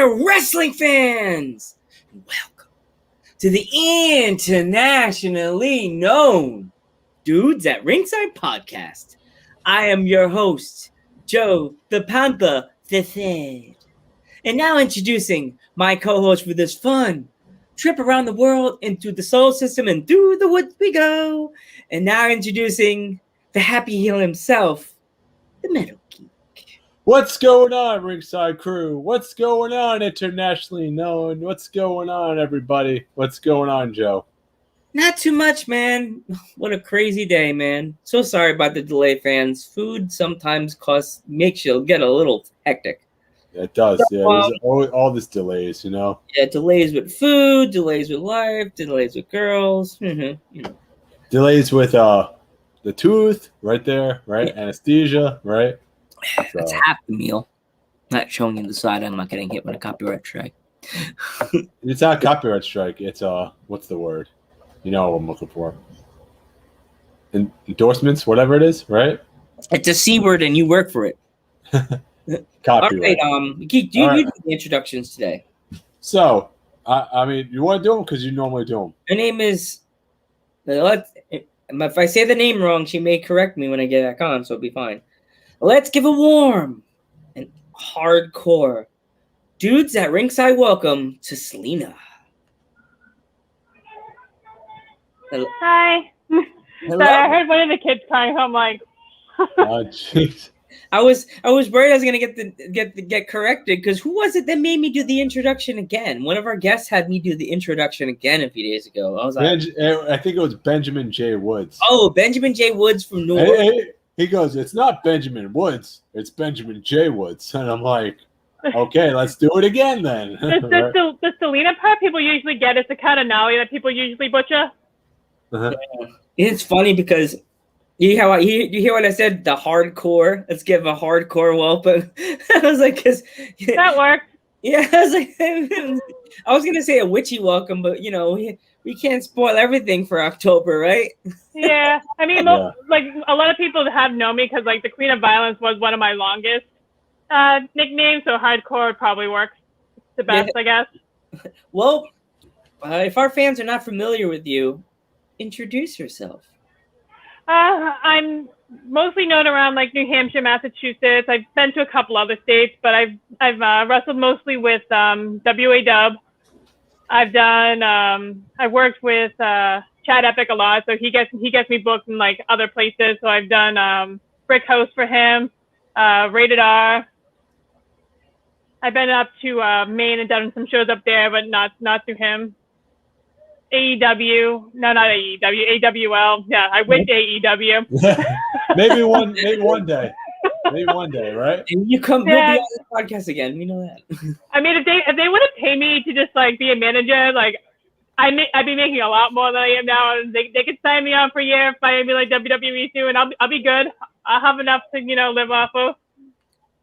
there, wrestling fans! Welcome to the internationally known Dudes at Ringside podcast. I am your host, Joe the Panther III. And now introducing my co-host for this fun trip around the world into the solar system and through the woods we go. And now introducing the happy heel himself, the Metal Geek. What's going on, Ringside Crew? What's going on, internationally known? What's going on, everybody? What's going on, Joe? Not too much, man. What a crazy day, man. So sorry about the delay, fans. Food sometimes makes you get a little hectic. Yeah, it does. Yeah, there's all these delays, you know? Yeah, delays with food, delays with life, delays with girls. You know. Delays with the tooth right there, right? Yeah. Anesthesia, right? That's half the meal. Not showing you the side. I'm not getting hit with a copyright strike. It's not a copyright strike. It's what's the word? You know what I'm looking for. Endorsements, whatever it is, right? It's a C word, and you work for it. Copyright. All right, Geek, you do the introductions today. So, I mean, you want to do them because you normally do them. Her name is. If I say the name wrong, she may correct me when I get back on, so it'll be fine. Let's give a warm and hardcore Dudes at Ringside welcome to Stellina. Hello. Hi. Hello. Sorry, I heard one of the kids crying, so I'm like. Oh, jeez. I was worried I was gonna get corrected because who was it that made me do the introduction again? One of our guests had me do the introduction again a few days ago. I was like, I think it was Benjamin J. Woods. Oh, Benjamin J. Woods from New York. He goes, it's not Benjamin Woods, it's Benjamin J. Woods. And I'm like, okay, let's do it again then. The Stellina part people usually get is the cardindale that people usually butcher. Uh-huh. Yeah. It's funny because you hear what I said? The hardcore. Let's give a hardcore welcome. I was like, because that worked. Yeah, I was like, I was gonna say a witchy welcome, but you know, we can't spoil everything for October, right? Yeah, I mean, like a lot of people have known me because like the Queen of Violence was one of my longest nicknames, so hardcore probably works the best, I guess. Well, if our fans are not familiar with you, introduce yourself. I'm mostly known around like New Hampshire, Massachusetts. I've been to a couple other states, but I've wrestled mostly with WAW. I've worked with Chad Epic a lot, so he gets me booked in like other places. So I've done Brick House for him, Rated R. I've been up to Maine and done some shows up there, but not through him. AEW, no, not AEW, AWL. Yeah, I wish AEW. maybe one day. Maybe one day, right? And you'll be on the podcast again. We know that. I mean, if they would have paid me to just like be a manager, like I'd be making a lot more than I am now, and they could sign me on for a year, find me like WWE too, and I'll be good. I'll have enough to live off of.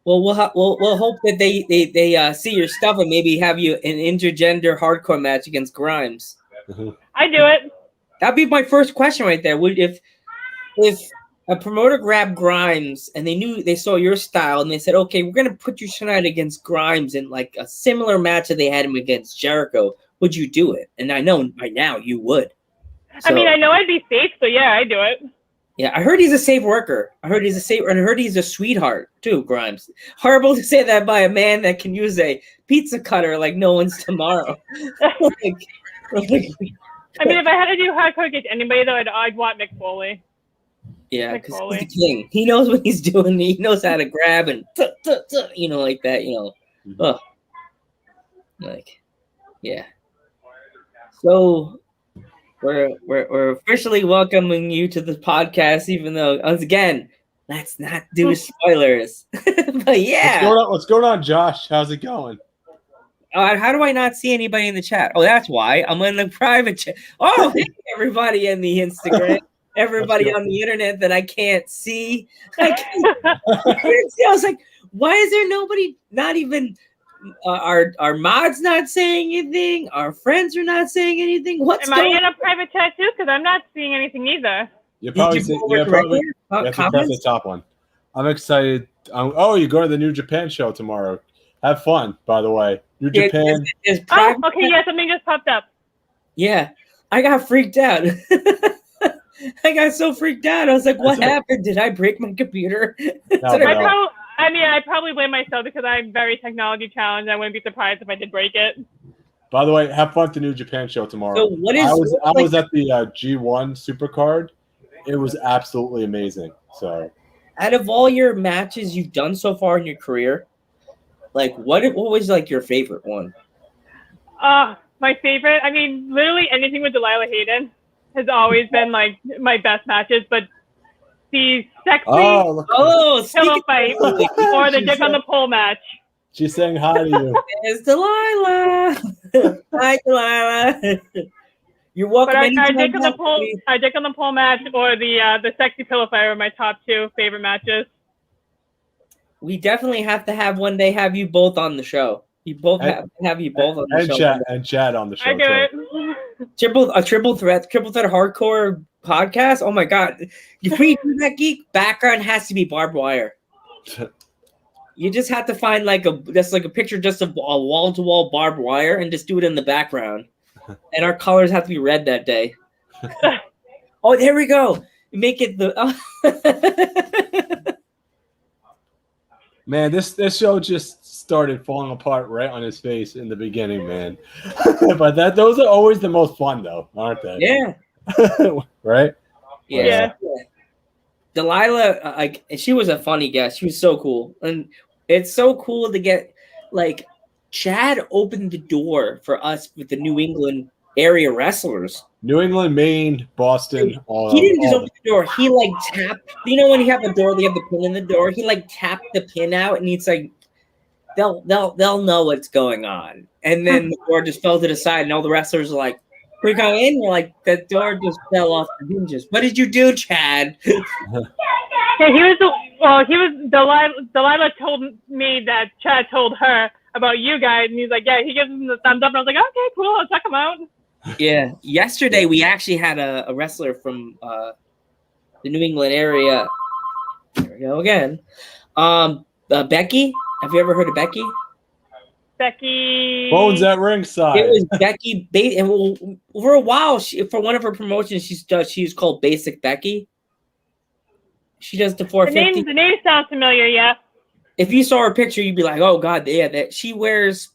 Well, we'll hope that they see your stuff and maybe have you an intergender hardcore match against Grimes. I do it. That'd be my first question right there. If a promoter grabbed Grimes and they saw your style and they said, okay, we're gonna put you tonight against Grimes in like a similar match that they had him against Jericho, would you do it? And I know right now you would. So, I mean, I know I'd be safe, so yeah, I do it. Yeah, I heard he's a safe worker. I heard he's a sweetheart too, Grimes. Horrible to say that by a man that can use a pizza cutter like no one's tomorrow. I mean, if I had to do hardcore against anybody, though, I'd want Mick Foley. Yeah, because he's the king. He knows what he's doing. He knows how to grab and like that. Mm-hmm. Like, yeah. So we're officially welcoming you to the podcast, even though once again, let's not do spoilers. But yeah, what's going on, Josh? How's it going? How do I not see anybody in the chat? Oh, that's why. I'm in the private chat. Oh, hey, everybody in the Instagram, everybody on the internet that I can't see. I was like, why is there nobody, not even our mods not saying anything? Our friends are not saying anything? Am I in a private chat too? Because I'm not seeing anything either. You have to press the top one. I'm excited. You're going to the New Japan show tomorrow. Have fun, by the way. New Japan. Oh, okay, yeah, something just popped up. Yeah, I got freaked out. I got so freaked out. I was like, "What happened? Did I break my computer?" I probably blame myself because I'm very technology challenged. I wouldn't be surprised if I did break it. By the way, have fun at the New Japan show tomorrow. So what is? I was at the G1 Supercard. It was absolutely amazing. So, out of all your matches you've done so far in your career, like what was like your favorite one? My favorite. I mean, literally anything with Delilah Hayden has always been like my best matches. But the sexy pillow fight or the dick on the pole match. She's saying hi to you. It's Delilah. Hi, Delilah. You're welcome. But our dick on the pole match or the sexy pillow fight are my top 2 favorite matches. We definitely have to have one day have you both on the show. You both have you both on the show. And Chad on the show. I do it. Triple threat hardcore podcast. Oh my god! If we do that, geek background has to be barbed wire. You just have to find like a picture just of a wall to wall barbed wire and just do it in the background. And our colors have to be red that day. Oh, there we go. Make it the. Man, this show just started falling apart right on his face in the beginning, man. But those are always the most fun, though, aren't they? Yeah. Right? Yeah. Delilah, she was a funny guest. She was so cool, and it's so cool to get like Chad opened the door for us with the New England area wrestlers. New England, Maine, Boston. He didn't just open the door. He like tapped. You know when you have the door, they have the pin in the door. He like tapped the pin out, and he's like, they'll know what's going on. And then the door just fell to the side, and all the wrestlers are like, "We're going in." We're like, the door just fell off the hinges. What did you do, Chad? Yeah, Delilah told me that Chad told her about you guys, and he's like, yeah, he gives him the thumbs up, and I was like, okay, cool, I'll check him out. Yeah, yesterday we actually had a wrestler from the New England area. There we go again. Becky. Have you ever heard of Becky? Becky. Bones at ringside. It was Becky. And for a while, for one of her promotions, she's called Basic Becky. She does the 450. The name sounds familiar, yeah. If you saw her picture, you'd be like, "Oh God, yeah." That she wears,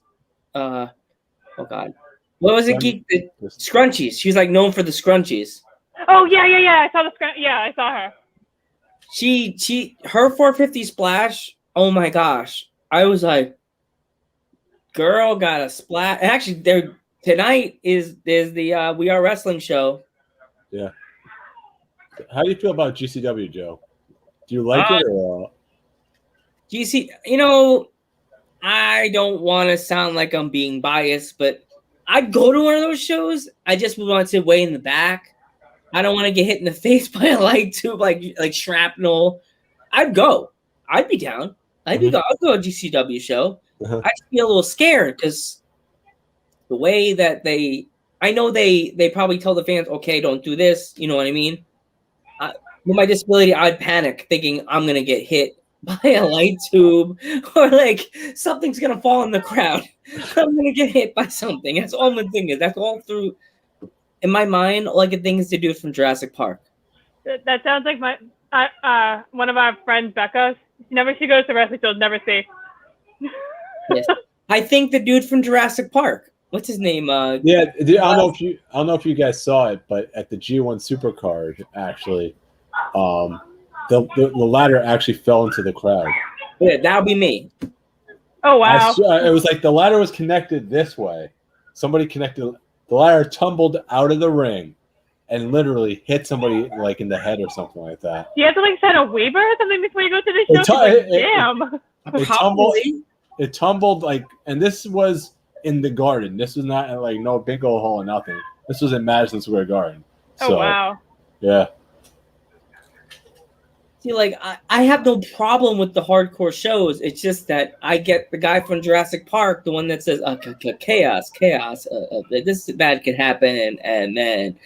oh God, what was it? Geek? The scrunchies. She's like known for the scrunchies. Oh yeah. I saw I saw her. Her 450 splash. Oh my gosh, I was like, girl got a splash. Actually, tonight is the We Are Wrestling show. Yeah. How do you feel about GCW, Joe? Do you like it or? GC, I don't want to sound like I'm being biased, but I'd go to one of those shows. I just want to way in the back. I don't want to get hit in the face by a light tube like shrapnel. I'd go. I'd be down. I'd go to a GCW show. I'd be a little scared because the way that I know they probably tell the fans, okay, don't do this. You know what I mean? With my disability, I'd panic thinking I'm going to get hit by a light tube or like something's going to fall in the crowd. I'm going to get hit by something. That's all my thing is. That's all through in my mind, like a thing is to do from Jurassic Park. That sounds like one of our friends, Becca. Whenever she goes to wrestling shows, never safe. Yes. I think the dude from Jurassic Park. What's his name? I don't know if you guys saw it, but at the G1 Supercard, actually, the ladder actually fell into the crowd. Yeah, that would be me. Oh wow! It was like the ladder was connected this way. Somebody connected. The ladder tumbled out of the ring and literally hit somebody like in the head or something like that. You have to like sign a waiver or something before you go to the show. It tumbled like, and this was in the Garden. This was not like no bingo hall or nothing. This was in Madison Square Garden. So, wow! Yeah. See, like I have no problem with the hardcore shows. It's just that I get the guy from Jurassic Park, the one that says chaos. This bad could happen, and then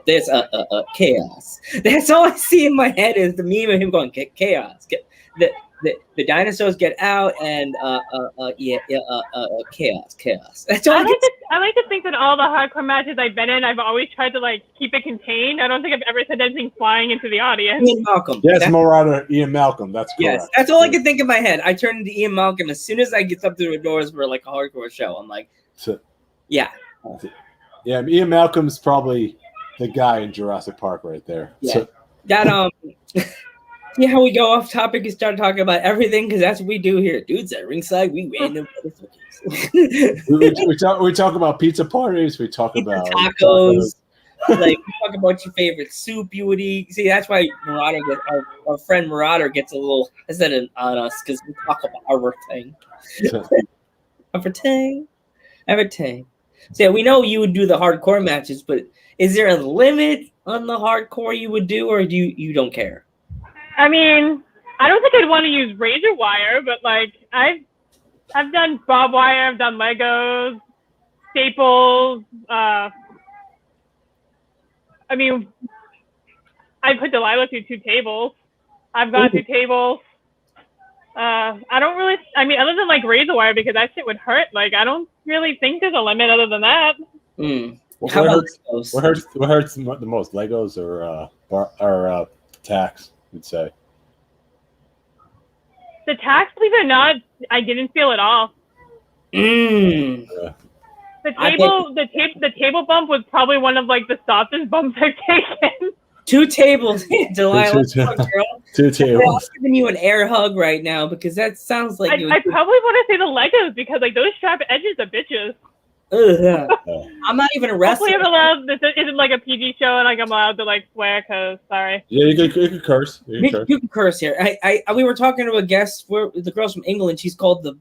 there's chaos. That's all I see in my head is the meme of him going chaos. the dinosaurs get out and chaos. That's all I like to think that all the hardcore matches I've been in, I've always tried to like keep it contained. I don't think I've ever said anything flying into the audience. Ian Malcolm. Yes, Marauder, Ian Malcolm. That's correct. Yes, that's all I can think in my head. I turn into Ian Malcolm as soon as I get up to the doors for like a hardcore show. I'm like, yeah. Yeah, Ian Malcolm's probably the guy in Jurassic Park right there. Yeah. So, That see how we go off topic and start talking about everything, because that's what we do here, dudes at ringside. We random motherfuckers. we talk about pizza parties. We talk about tacos. Like, we talk about your favorite soup you would eat. See, that's why our friend Marauder gets a little hesitant on us, because we talk about everything. Everything. So yeah, we know you would do the hardcore matches, but is there a limit on the hardcore you would do, or do you don't care? I mean, I don't think I'd want to use razor wire, but like I've done barbed wire, I've done Legos, staples. I mean, I put Delilah through 2 tables. I've gone through tables. I don't really. I mean, other than like razor wire, because that shit would hurt. Like, I don't really think there's a limit other than that. What hurts the most, Legos or tacks? You'd say the tacks, believe it or not, I didn't feel at all. Yeah. The table bump was probably one of like the softest bumps I've taken. 2 tables, Delilah. 2 tables. I'm giving you an air hug right now, because that sounds like I probably want to say the Legos, because like those sharp edges are bitches. I'm not even a wrestler. Hopefully I'm allowed. This isn't like a PG show, and like I'm allowed to like swear. Cause sorry. Yeah, you can curse. You can curse here. We were talking to a guest. The girl's from England. She's called the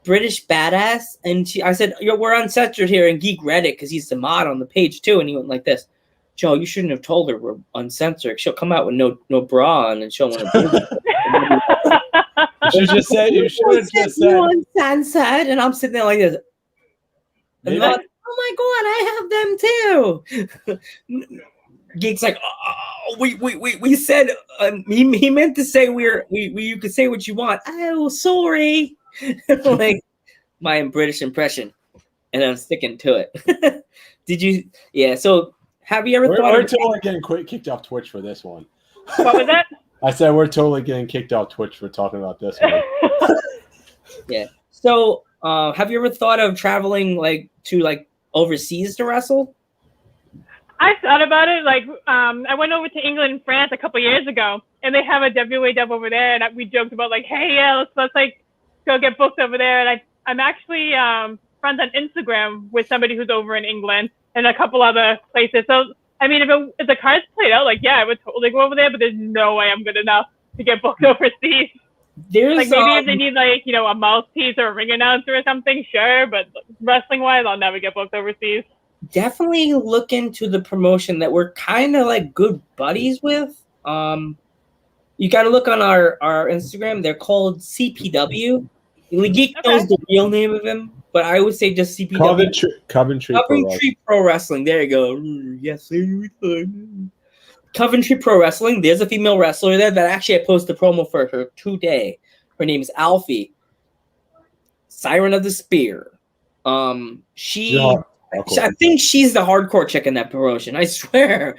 British Badass, and I said, we're uncensored here, and Geek read it because he's the mod on the page too, and he went like this. Joe, you shouldn't have told her we're uncensored. She'll come out with no bra on, and she'll want to. You should just say uncensored, and I'm sitting there like this. And like, oh my god, I have them too. Geek's like, oh, we said he meant to say you could say what you want. Oh, sorry. Like my British impression, and I'm sticking to it. Did you? Yeah. So have you ever thought? We're totally getting kicked off Twitch for this one. What was that? I said we're totally getting kicked off Twitch for talking about this one. Yeah. So. Have you ever thought of traveling to overseas to wrestle? I thought about it. Like, I went over to England and France a couple years ago, and they have a WAW over there, and we joked about like, hey, yeah, let's like go get booked over there. And I'm actually friends on Instagram with somebody who's over in England and a couple other places. So I mean, if the cards played out, like, yeah, I would totally go over there, but there's no way I'm good enough to get booked overseas. There's like maybe if they need like, a mouthpiece or a ring announcer or something, sure, but wrestling wise, I'll never get booked overseas. Definitely look into the promotion that we're kind of like good buddies with. You got to look on our Instagram. They're called CPW. Geek knows the real name of him, but I would say just CPW. Coventry Pro Wrestling. There you go. Yes, Coventry Pro Wrestling. There's a female wrestler there that actually I posted a promo for her today. Her name is Alfie. Siren of the Spear. I think she's the hardcore chick in that promotion. I swear.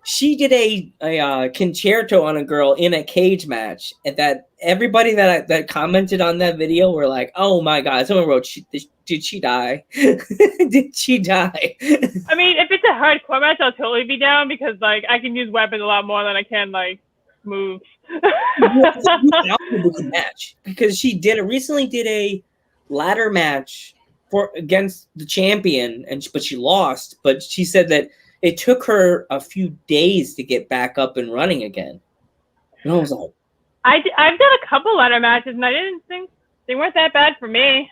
She did a concerto on a girl in a cage match, and that everybody that commented on that video were like, "Oh my god!" Someone wrote, "Did she die? Did she die?" I mean, if it's a hardcore match, I'll totally be down because like I can use weapons a lot more than I can like move. Match because she recently did a ladder match against the champion, but she lost. But she said that it took her a few days to get back up and running again. And I was like, I've done a couple ladder matches, and I didn't think they weren't that bad for me.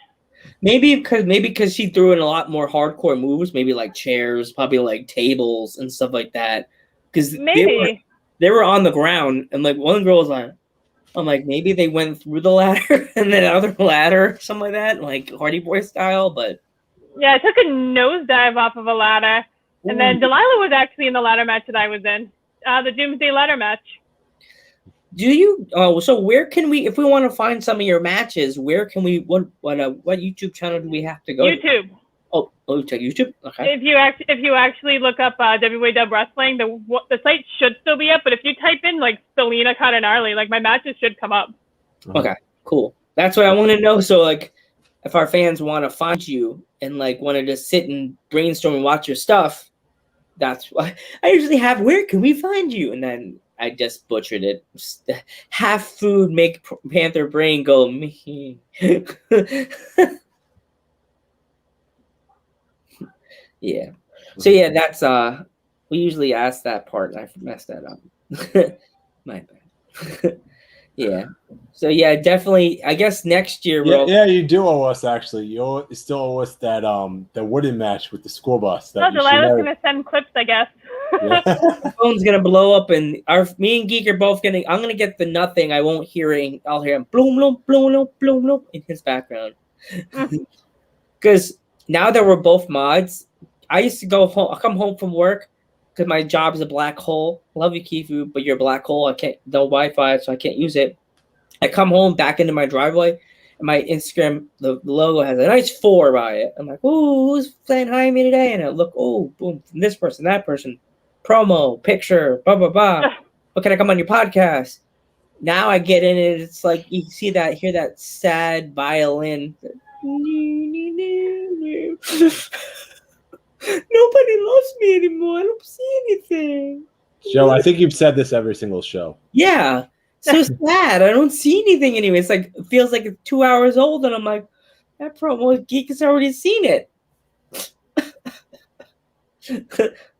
Maybe because she threw in a lot more hardcore moves, maybe like chairs, probably like tables and stuff like that. Because they were on the ground, and like one girl was like, I'm like, maybe they went through the ladder and then other ladder, something like that, like Hardy Boy style. But yeah, I took a nosedive off of a ladder. And then Delilah was actually in the ladder match that I was in, the Doomsday ladder match. Do you? Oh, so where can we, if we want to find some of your matches, where can we? What YouTube channel do we have to go to? YouTube. Oh, check YouTube. Okay. If you actually look up WWW Wrestling, the site should still be up. But if you type in like Stellina cardindale, like my matches should come up. Okay, cool. That's what I want to know. So like, if our fans want to find you and like want to just sit and brainstorm and watch your stuff, that's why I usually have. Where can we find you? And then I just butchered it. Half food make Panther brain go me. Yeah. So yeah, that's we usually ask that part. I messed that up. My bad. Yeah. So yeah, definitely. I guess next year. Yeah, you do owe us actually. You still owe us that the wooden match with the school bus. Oh, Delilah's gonna send clips, I guess. Yeah. My phone's gonna blow up, and me and Geek are both gonna. I'm gonna get the nothing. I won't hear it. I'll hear him bloom bloom bloom bloom bloom bloom in his background. Because now that we're both mods, I used to go home. I come home from work because my job is a black hole. Love you, Kifu, but you're a black hole. I can't no Wi-Fi, so I can't use it. I come home back into my driveway, and my Instagram the logo has a nice 4 by it. I'm like, "Ooh, who's saying hi to me today?" And I look, "Oh, boom, this person, that person, promo, picture, blah blah blah. What can I come on your podcast?" Now I get in it. It's like you hear that sad violin. Nobody loves me anymore. I don't see anything. Joe, I think you've said this every single show. Yeah. So sad. I don't see anything anyway. It's like, it feels like it's 2 hours old, and I'm like, that promo geek has already seen it.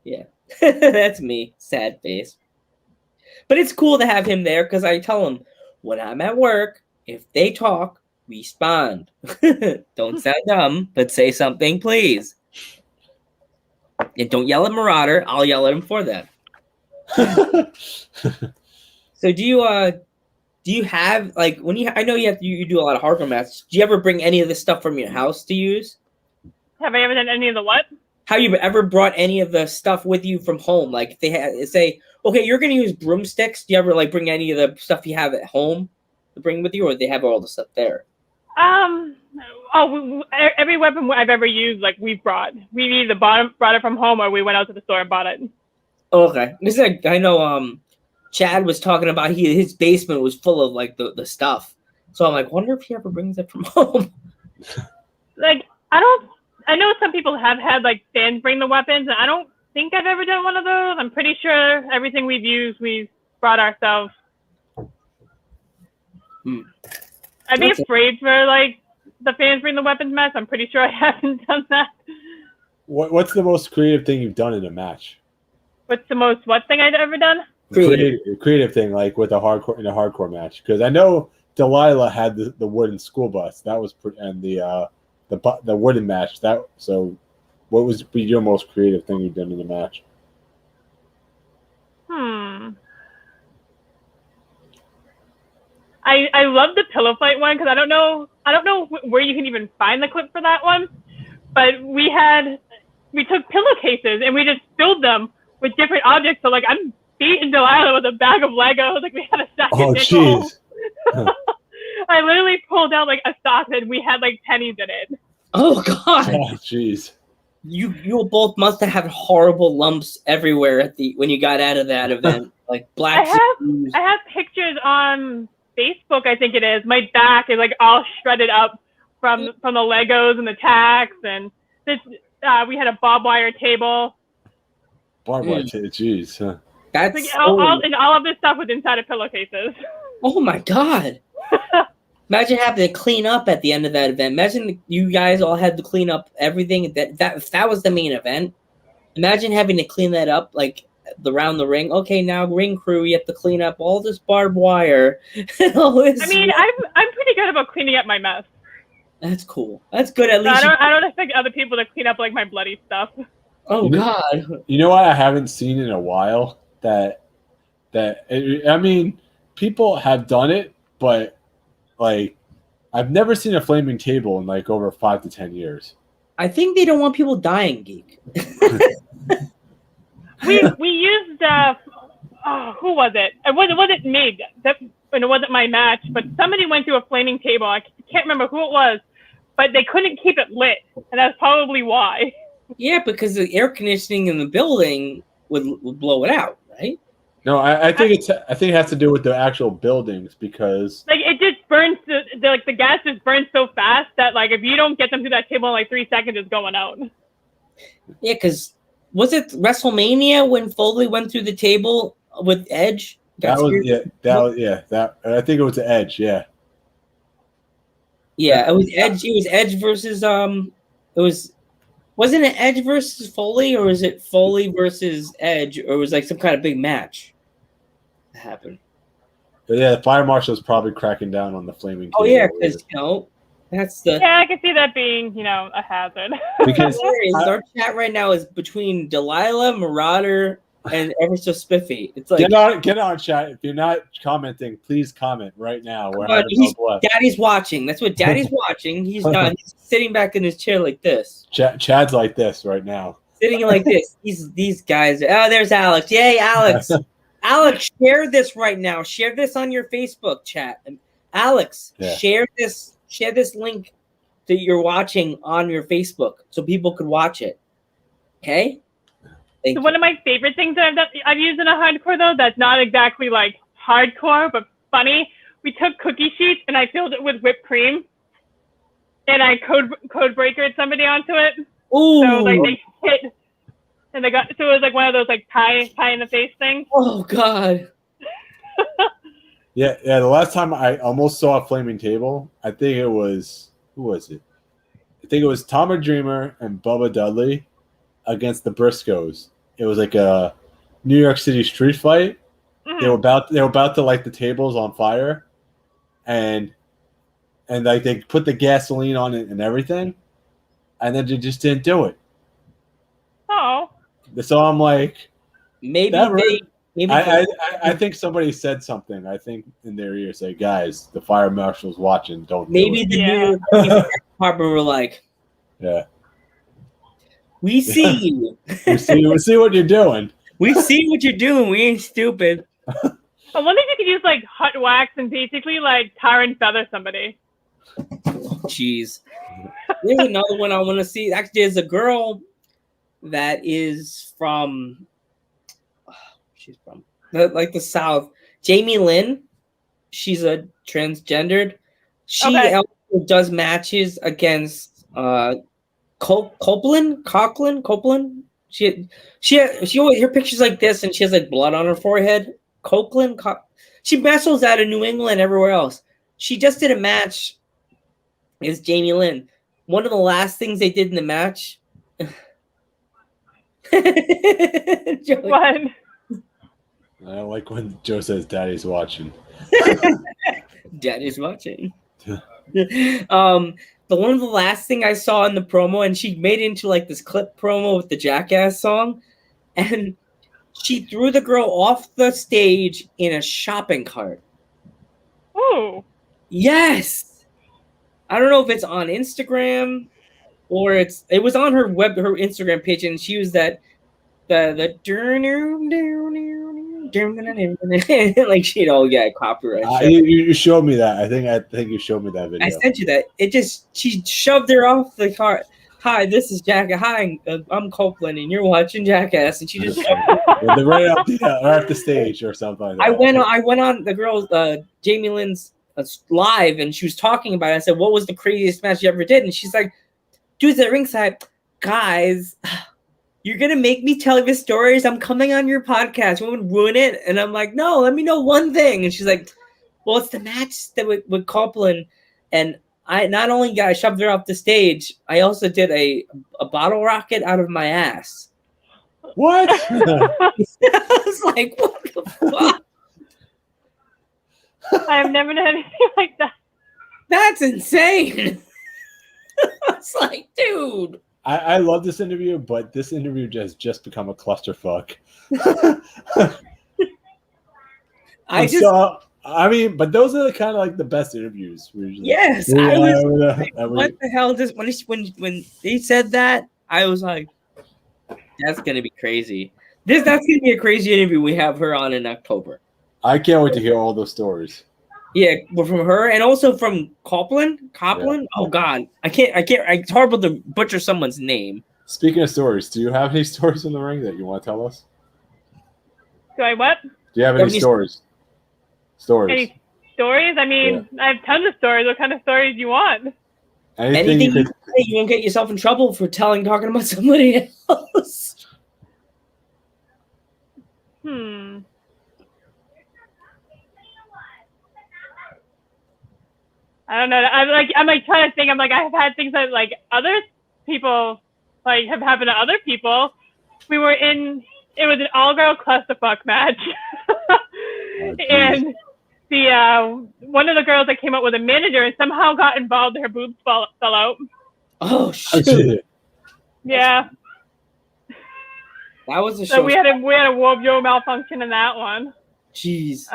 Yeah. That's me. Sad face. But it's cool to have him there because I tell him, when I'm at work, if they talk, respond. Don't sound dumb, but say something, please. And don't yell at Marauder. I'll yell at him for that. So do you have like when you? I know you do a lot of hardcore matches. Do you ever bring any of the stuff from your house to use? Have I ever done any of the what? Have you ever brought any of the stuff with you from home? Like if they say, okay, you're going to use broomsticks. Do you ever like bring any of the stuff you have at home to bring with you, or do they have all the stuff there? Every weapon I've ever used, like we either brought it from home or we went out to the store and bought it. Okay, this is I know. Chad was talking about his basement was full of like the stuff. So I'm like, wonder if he ever brings it from home. Like I know some people have had like fans bring the weapons, and I don't think I've ever done one of those. I'm pretty sure everything we've used, we've brought ourselves. I'd be afraid for like the fans bring the weapons match. I'm pretty sure I haven't done that. What's the most creative thing you've done in a match? What's the most what thing I've ever done? Creative thing, like with a hardcore match. Because I know Delilah had the wooden school bus. That was and the wooden match. So, what was your most creative thing you've done in a match? I love the pillow fight one because I don't know where you can even find the clip for that one, but we took pillowcases and we just filled them with different objects. So like I'm beating Delilah with a bag of Legos. Like we had a stack of nickels. I literally pulled out like a sock and we had like pennies in it. Oh god! Oh jeez. You both must have had horrible lumps everywhere when you got out of that event. Like black. I have pictures on Facebook, I think it is. My back is like all shredded up from the Legos and the tacks, and this we had a barbed wire table. Barbed wire table, jeez. Huh. That's like all of this stuff was inside of pillowcases. Oh my god! Imagine having to clean up at the end of that event. Imagine you guys all had to clean up everything. If that was the main event, imagine having to clean that up like around the ring. Okay, now ring crew, you have to clean up all this barbed wire. I mean, I'm pretty good about cleaning up my mess. That's cool. That's good. At least I don't expect other people to clean up like my bloody stuff. Oh god! You know what I haven't seen in a while? That I mean, people have done it, but like I've never seen a flaming table in like over 5 to 10 years. I think they don't want people dying, Geek. We used who was it? It wasn't me. And it wasn't my match, but somebody went through a flaming table. I can't remember who it was, but they couldn't keep it lit, and that's probably why. Yeah, because the air conditioning in the building would blow it out, right? No, I think it has to do with the actual buildings because like it just burns the gas just burns so fast that like if you don't get them through that table in like 3 seconds, it's going out. Yeah, because was it WrestleMania when Foley went through the table with Edge? I think it was the Edge, yeah. Yeah, it was Edge. It was Edge versus wasn't it Edge versus Foley, or was it Foley versus Edge, or was it like some kind of big match that happened? But yeah, the fire marshal is probably cracking down on the flaming. Oh yeah, because that's the. Yeah, I can see that being a hazard. Because our chat right now is between Delilah, Marauder, and ever so spiffy. It's like get on chat. If you're not commenting, please comment right now. Daddy's watching. That's what Daddy's watching. He's done. He's sitting back in his chair like this. Chad's like this right now. Sitting like this. These guys. Oh, there's Alex. Yay, Alex. Alex, share this right now. Share this on your Facebook chat. Alex, share this link that you're watching on your Facebook so people could watch it. Okay? So one of my favorite things that I've used in a hardcore though, that's not exactly like hardcore but funny. We took cookie sheets and I filled it with whipped cream, and I code breakered somebody onto it. Ooh. So like they hit, and they got, so it was like one of those like pie in the face things. Oh God. Yeah. The last time I almost saw a flaming table, I think it was, who was it? I think it was Tom Dreamer and Bubba Dudley against the Briscoes. It was like a New York City street fight. Mm-hmm. They were about to light the tables on fire, and like they put the gasoline on it and everything, and then they just didn't do it. Oh. So I'm like, maybe I think somebody said something. I think in their ear, say, "Guys, the fire marshal's watching. Don't." Maybe do the New York Department were like, "Yeah, we see you. we see what you're doing. We see what you're doing. We ain't stupid." I wonder if you could use like hot wax and basically like tar and feather somebody. Jeez. There's another one I want to see. Actually, there's a girl that is from. She's from the South. Jamie Lynn. She's a transgendered. She also does matches against Copeland. She always, her pictures like this, and she has like blood on her forehead. Copeland. She wrestles out of New England, everywhere else. She just did a match. Is Jamie Lynn. One of the last things they did in the match. What? I don't like when Joe says Daddy's watching. Daddy's watching. The one of the last thing I saw in the promo, and she made it into like this clip promo with the Jackass song, and she threw the girl off the stage in a shopping cart. Ooh. Yes. I don't know if it's on Instagram or it was on her Instagram page, and she used that the like she'd all get copyright. You showed me that. I think you showed me that video. I sent you that. She shoved her off the cart. Hi, this is Jackass. Hi, I'm Copeland, and you're watching Jackass. And she just they're right up the stage or something like that. I went on the girl's Jamie Lynn's live, and she was talking about it. I said, "What was the craziest match you ever did?" And she's like, "Dudes at ringside, guys, you're gonna make me tell you stories. I'm coming on your podcast. You won't ruin it." And I'm like, "No, let me know one thing." And she's like, "Well, it's the match that with Copeland." And I not only shoved her off the stage, I also did a bottle rocket out of my ass. What? I was like, "What the fuck?" I have never done anything like that. That's insane. It's like, dude. I love this interview, but this interview has just become a clusterfuck. But those are kind of like the best interviews usually. Yes, I was like, what the hell? When they said that, I was like, that's gonna be crazy. That's gonna be a crazy interview we have her on in October. I can't wait to hear all those stories. Yeah, but from her and also from Copland. Yeah. Oh God, I can't. It's horrible to butcher someone's name. Speaking of stories, do you have any stories in the ring that you want to tell us? Do I what? Do you have any stories? Any stories? I mean, I have tons of stories. What kind of stories do you want? Anything you could. You won't get yourself in trouble for talking about somebody else. I don't know. I'm trying to think. I've had things that like other people like have happened to other people. It was an all-girl clusterfuck match, and the one of the girls that came up with a manager and somehow got involved. Her boobs fell out. Oh shit! Yeah. That was a show. So we had a wardrobe malfunction in that one. Jeez.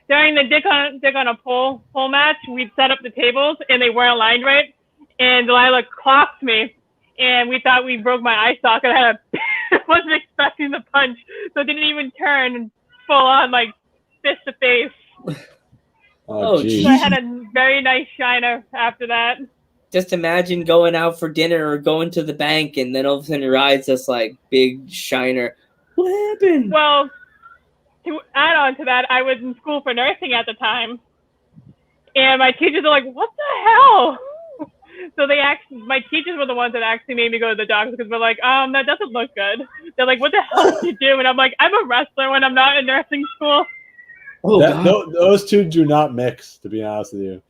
During the dick on a pole match, we'd set up the tables and they weren't aligned right. And Delilah clocked me, and we thought we broke my eye socket. I wasn't expecting the punch, so it didn't even turn full on like fist to face. Oh, geez. So I had a very nice shiner after that. Just imagine going out for dinner or going to the bank, and then all of a sudden your eye's just like big shiner. What happened? Well, to add on to that, I was in school for nursing at the time, and my teachers are like, "What the hell?" So my teachers were the ones that actually made me go to the doctor because we're like, that doesn't look good. They're like, "What the hell did you do?" And I'm like, "I'm a wrestler when I'm not in nursing school." Those two do not mix, to be honest with you.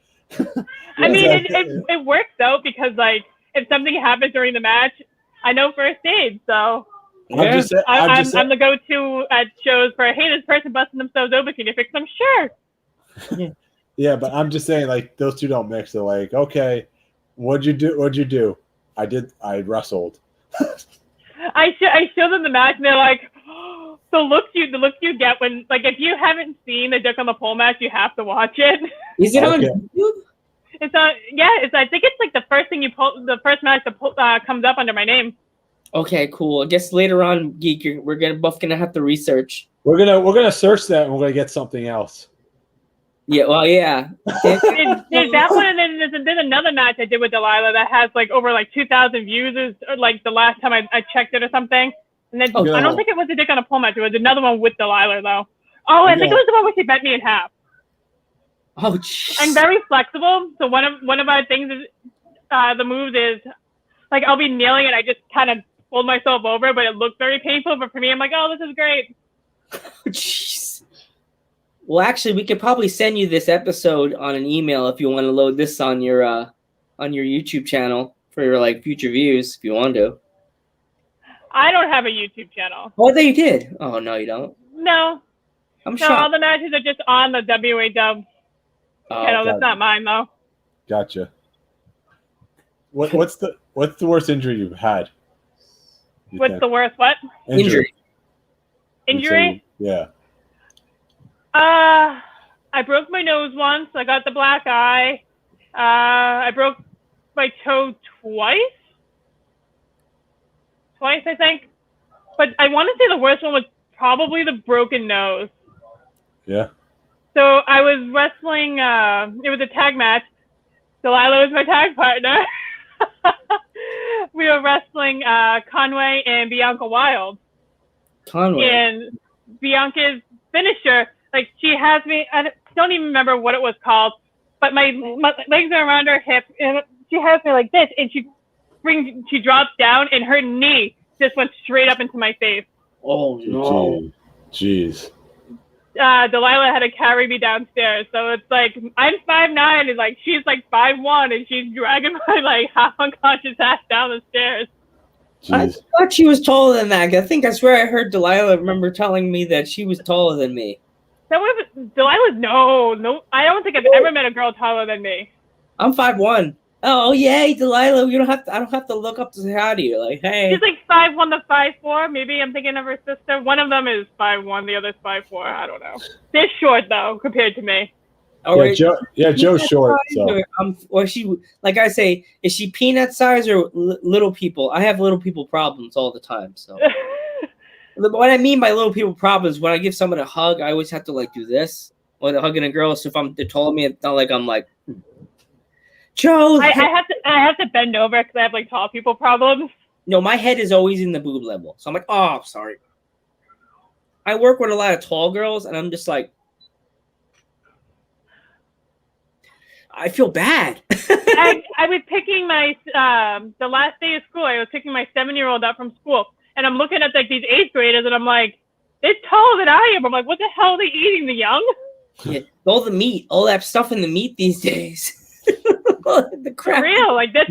I mean, it works out because like if something happens during the match, I know first aid, so. I'm the go-to at shows for, hey, this person busting themselves open. Can you fix them? Sure. Yeah, but I'm just saying, like, those two don't mix. They're like, okay, what'd you do? I wrestled. I show them the match, and they're like, oh, the looks you get when, like, if you haven't seen the Dick on the Pole match, you have to watch it. Is it on YouTube? It's on. Yeah, I think it's like the first thing the first match that comes up under my name. Okay, cool. I guess later on, Geek, we're both gonna have to research. We're gonna search that, and we're gonna get something else. Yeah, well, yeah. There's that one, and then there's another match I did with Delilah that has like over like 2,000 views, or like the last time I checked it or something. And then I don't think it was a Dick on a Pole match. It was another one with Delilah though. Oh, I think it was the one where she bent me in half. Oh, jeez. I'm very flexible, so one of our things is the moves is like I'll be kneeling and I just kind of fold myself over, but it looks very painful. But for me, I'm like, oh, this is great. Jeez. Well, actually, we could probably send you this episode on an email if you want to load this on your YouTube channel for your like future views if you want to. I don't have a YouTube channel. Oh, there you did. Oh no, you don't. No. I'm shocked. All the matches are just on the WAW channel. That's not mine though. Gotcha. What's the worst injury you've had? What's the worst what? Injury. Injury? Yeah. I broke my nose once. I got the black eye. I broke my toe twice, I think. But I want to say the worst one was probably the broken nose. Yeah. So I was wrestling. It was a tag match. Delilah was my tag partner. We were wrestling Conway and Bianca Wild. Conway. And Bianca's finisher, like she has me. I don't even remember what it was called, but my legs are around her hip, and she has me like this, and she drops down, and her knee just went straight up into my face. Oh no! Jeez. Delilah had to carry me downstairs, so it's like I'm 5'9", and like she's like 5'1", and she's dragging my like half unconscious ass down the stairs. Jeez. I thought she was taller than that. I swear I heard Delilah remember telling me that she was taller than me. That was Delilah. No. I don't think I've ever met a girl taller than me. I'm 5'1". Oh yay, Delilah! I don't have to look up to say hi to you. Like, hey. She's like 5'1" to 5'4". Maybe I'm thinking of her sister. One of them is 5'1", the other's 5'4". I don't know. They're short though compared to me. Or Joe's short. So. Or she, like I say, is she peanut size or little people? I have little people problems all the time. So what I mean by little people problems, when I give someone a hug, I always have to like do this when they're hugging a girl. So if they're taller than me, it's not like I'm like, Joe. I have to bend over because I have like tall people problems. No, my head is always in the boob level. So I'm like, oh, sorry. I work with a lot of tall girls, and I'm just like, I feel bad. I was picking my the last day of school. I was picking my 7-year-old up from school, and I'm looking at like these 8th graders, and I'm like, they're taller than I am. I'm like, what the hell are they eating? The young? Yeah, all the meat, all that stuff in the meat these days. The crap. For real, like this.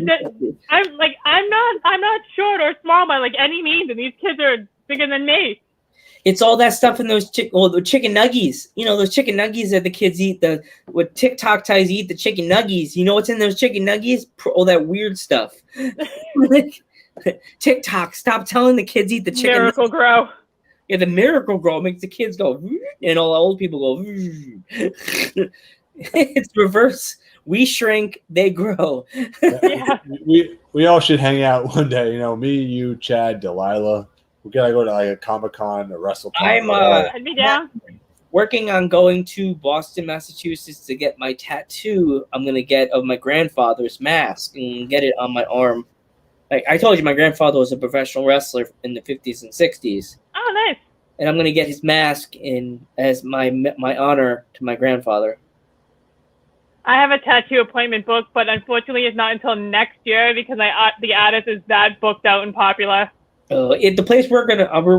I'm not short or small by like any means, and these kids are bigger than me. It's all that stuff in those the chicken nuggies. You know, those chicken nuggies that the kids eat. What TikTok ties eat the chicken nuggies. You know what's in those chicken nuggies? All that weird stuff. TikTok, stop telling the kids eat the chicken. Miracle Grow. Yeah, the Miracle Grow makes the kids go, and all the old people go. It's reverse. We shrink, they grow. Yeah. We all should hang out one day. You know, me, you, Chad, Delilah. We gotta go to like a Comic-Con, a WrestleCon. I'd be down. Working on going to Boston, Massachusetts to get my tattoo. I'm gonna get of my grandfather's mask and get it on my arm. Like I told you, my grandfather was a professional wrestler in the 50s and 60s. Oh, nice. And I'm gonna get his mask in as my honor to my grandfather. I have a tattoo appointment booked, but unfortunately, it's not until next year because the artist is that booked out and popular. The place we're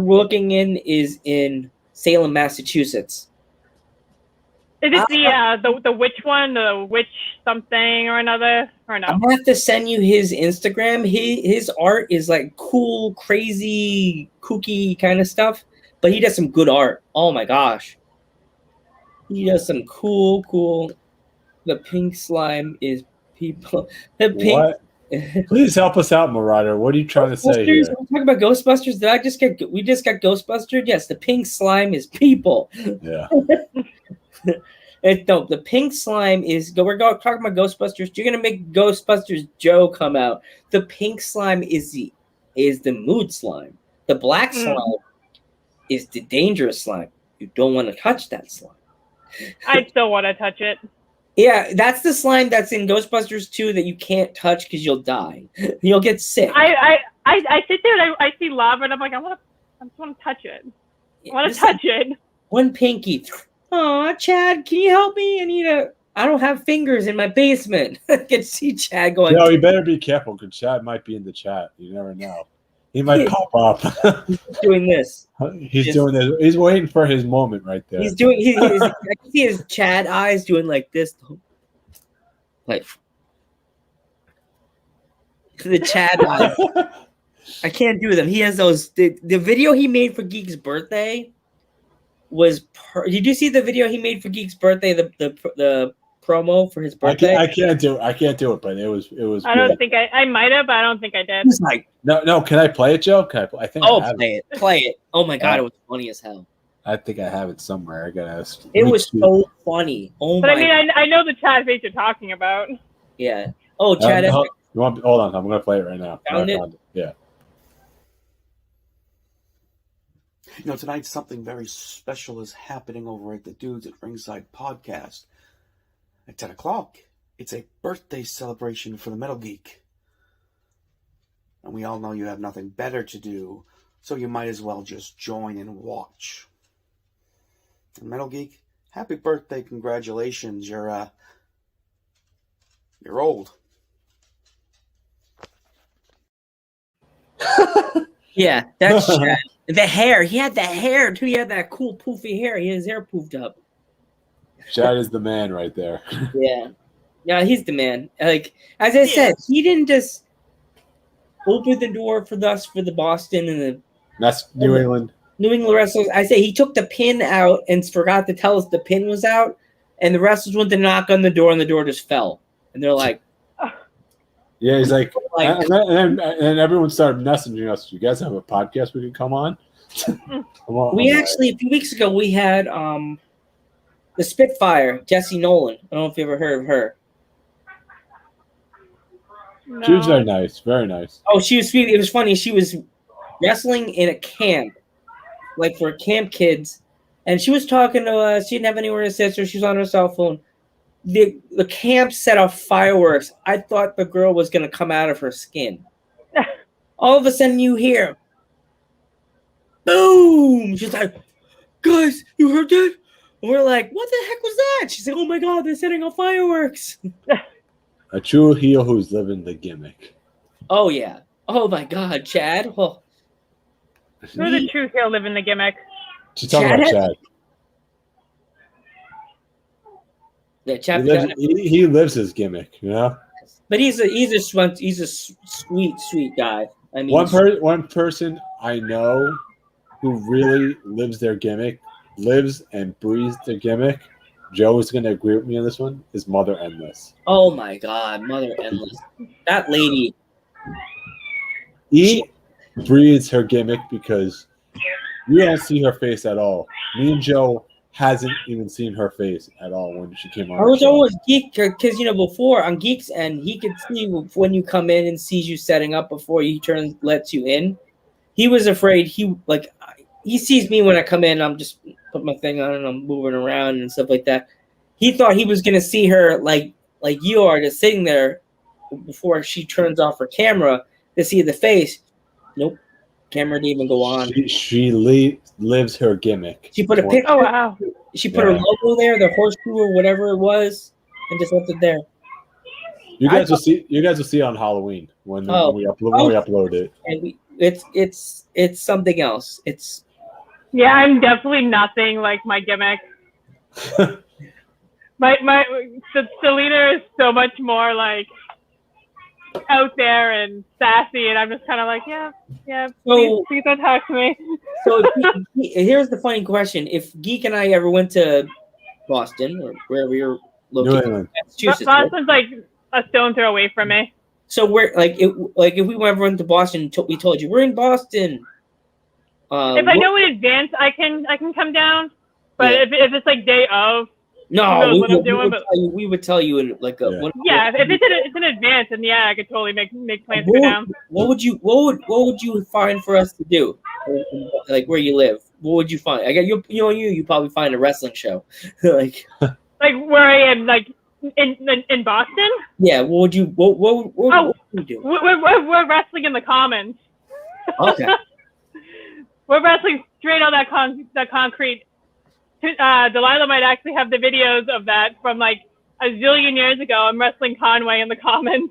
looking in is in Salem, Massachusetts. Is it the witch one, the witch something or another, or no? I'm gonna have to send you his Instagram. His art is like cool, crazy, kooky kind of stuff, but he does some good art. Oh my gosh, he does some cool. The pink slime is people. The pink. What? Please help us out, Marauder. What are you trying to say here? We're talking about Ghostbusters. We just got Ghostbusters? Yes, the pink slime is people. Yeah. No, the pink slime is. We're talking about Ghostbusters. You're gonna make Ghostbusters Joe come out. The pink slime is the mood slime. The black slime is the dangerous slime. You don't want to touch that slime. I still want to touch it. Yeah, that's the slime that's in Ghostbusters 2 that you can't touch because you'll die. You'll get sick. I sit there and I see lava and I'm like, I just want to touch it. I want to touch it. One pinky. Aw, Chad, can you help me? I don't have fingers in my basement. I can see Chad going. No, you better be careful because Chad might be in the chat. You never know. He might pop up. He's doing this. He's doing this. He's waiting for his moment right there. He's doing. I can see his Chad eyes doing like this. Like the Chad eyes. I can't do them. He has those. The video he made for Geek's birthday was. Did you see the video he made for Geek's birthday? The promo for his birthday. I can't do it, but it was. I don't think I might have, but I don't think I did. He's like, no. Can I play it, Joe? Can I play? I think. Play it. Oh my god, it was funny as hell. I think I have it somewhere. I gotta ask. It was so funny. Oh but my. I mean, I know the Chad face you're talking about. Yeah. Oh, Chad. Hold on. I'm gonna play it right now. Found it? Yeah. You know, tonight something very special is happening over at the Dudes at Ringside podcast. At 10 o'clock, it's a birthday celebration for the Metal Geek. And we all know you have nothing better to do, so you might as well just join and watch. And Metal Geek, happy birthday, congratulations, you're old. Yeah, that's Chad. The hair. He had the hair too. He had that cool poofy hair. He had his hair poofed up. Chad is the man right there. Yeah, he's the man. Like as I said, he didn't just open the door for us for the Boston and That's New England wrestlers. I say he took the pin out and forgot to tell us the pin was out, and the wrestlers went to knock on the door, and the door just fell. And they're like, yeah, he's like and everyone started messaging us. You guys have a podcast we can come on? We actually a few weeks ago we had the Spitfire, Jessie Nolan. I don't know if you ever heard of her. No. She was very nice, very nice. Oh, she was sweet. It was funny. She was wrestling in a camp, like for camp kids, and she was talking to us. She didn't have anywhere to sit, so she was on her cell phone. The camp set off fireworks. I thought the girl was gonna come out of her skin. All of a sudden, you hear, boom! She's like, guys, you heard that? And we're like, what the heck was that? She's like, oh my god, they're setting off fireworks. A true heel who's living the gimmick. Oh yeah. Oh my god, Chad. Well, Who's the true heel living the gimmick? She's talking about Chad. Yeah, Chad. He lives his gimmick, you know. But he's a sweet guy. I mean, one person I know who really lives their gimmick, lives and breathes their gimmick. Joe is going to agree with me on this one. Is Mother Endless? Oh my God, Mother Endless. That lady. He breathes her gimmick because you don't see her face at all. Me and Joe hasn't even seen her face at all when she came on. I was always geek because before on Geek's End, he could see when you come in and sees you setting up before he lets you in. He was afraid he sees me when I come in. I'm just put my thing on and I'm moving around and stuff like that. He thought he was gonna see her like you are, just sitting there before she turns off her camera to see the face. Nope, camera didn't even go on. She lives her gimmick. She put a picture. Oh wow! She put her logo there, the horseshoe or whatever it was, and just left it there. You guys will see it on Halloween when we upload it. And it's something else. It's I'm definitely nothing like my gimmick. my Stellina is so much more like out there and sassy, and I'm just kind of like, please don't talk to me. So here's the funny question: if Geek and I ever went to Boston or wherever you're located, Massachusetts, Boston's like a stone throw away from me. So we're if we ever went to Boston, we told you we're in Boston. If I know in advance, I can come down. But if it's like day of, we would tell you in like a if it's in advance, then I could totally make plans to go down. What would you find for us to do? Like where you live, what would you find? I got you probably find a wrestling show, like where I am, like in Boston. Yeah, what would you do? We're wrestling in the Commons. Okay. We're wrestling straight on that concrete. Delilah might actually have the videos of that from like a zillion years ago. I'm wrestling Conway in the Commons.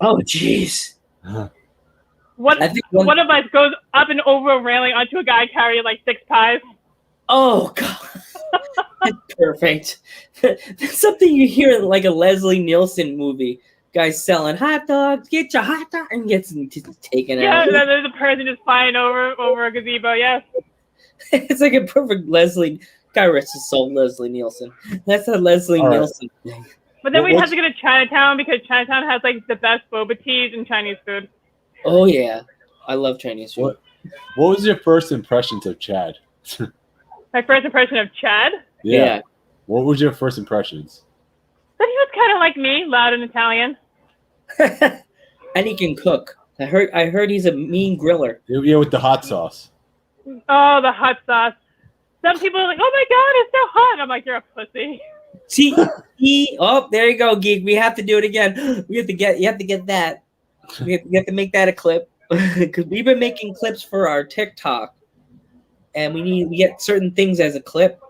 Oh, jeez. One of us goes up and over a railing onto a guy carrying like 6 pies. Oh, God. That's perfect. That's something you hear in like a Leslie Nielsen movie. Guys selling hot dogs, get your hot dog, and gets taken out. Yeah, there's a person just flying over a gazebo, yes. It's like a perfect Leslie. Guy rest his soul, Leslie Nielsen. That's a Leslie Nielsen thing. But then we'd have to go to Chinatown because Chinatown has like the best boba teas and Chinese food. Oh yeah, I love Chinese food. What was your first impressions of Chad? My first impression of Chad? Yeah. What was your first impressions? That he was kind of like me, loud and Italian. And he can cook. I heard he's a mean griller. Yeah, with the hot sauce. Oh, the hot sauce. Some people are like, "Oh my God, it's so hot." I'm like, "You're a pussy." See, there you go, Geek. We have to do it again. You have to get that. We have to make that a clip because we've been making clips for our TikTok, and we get certain things as a clip.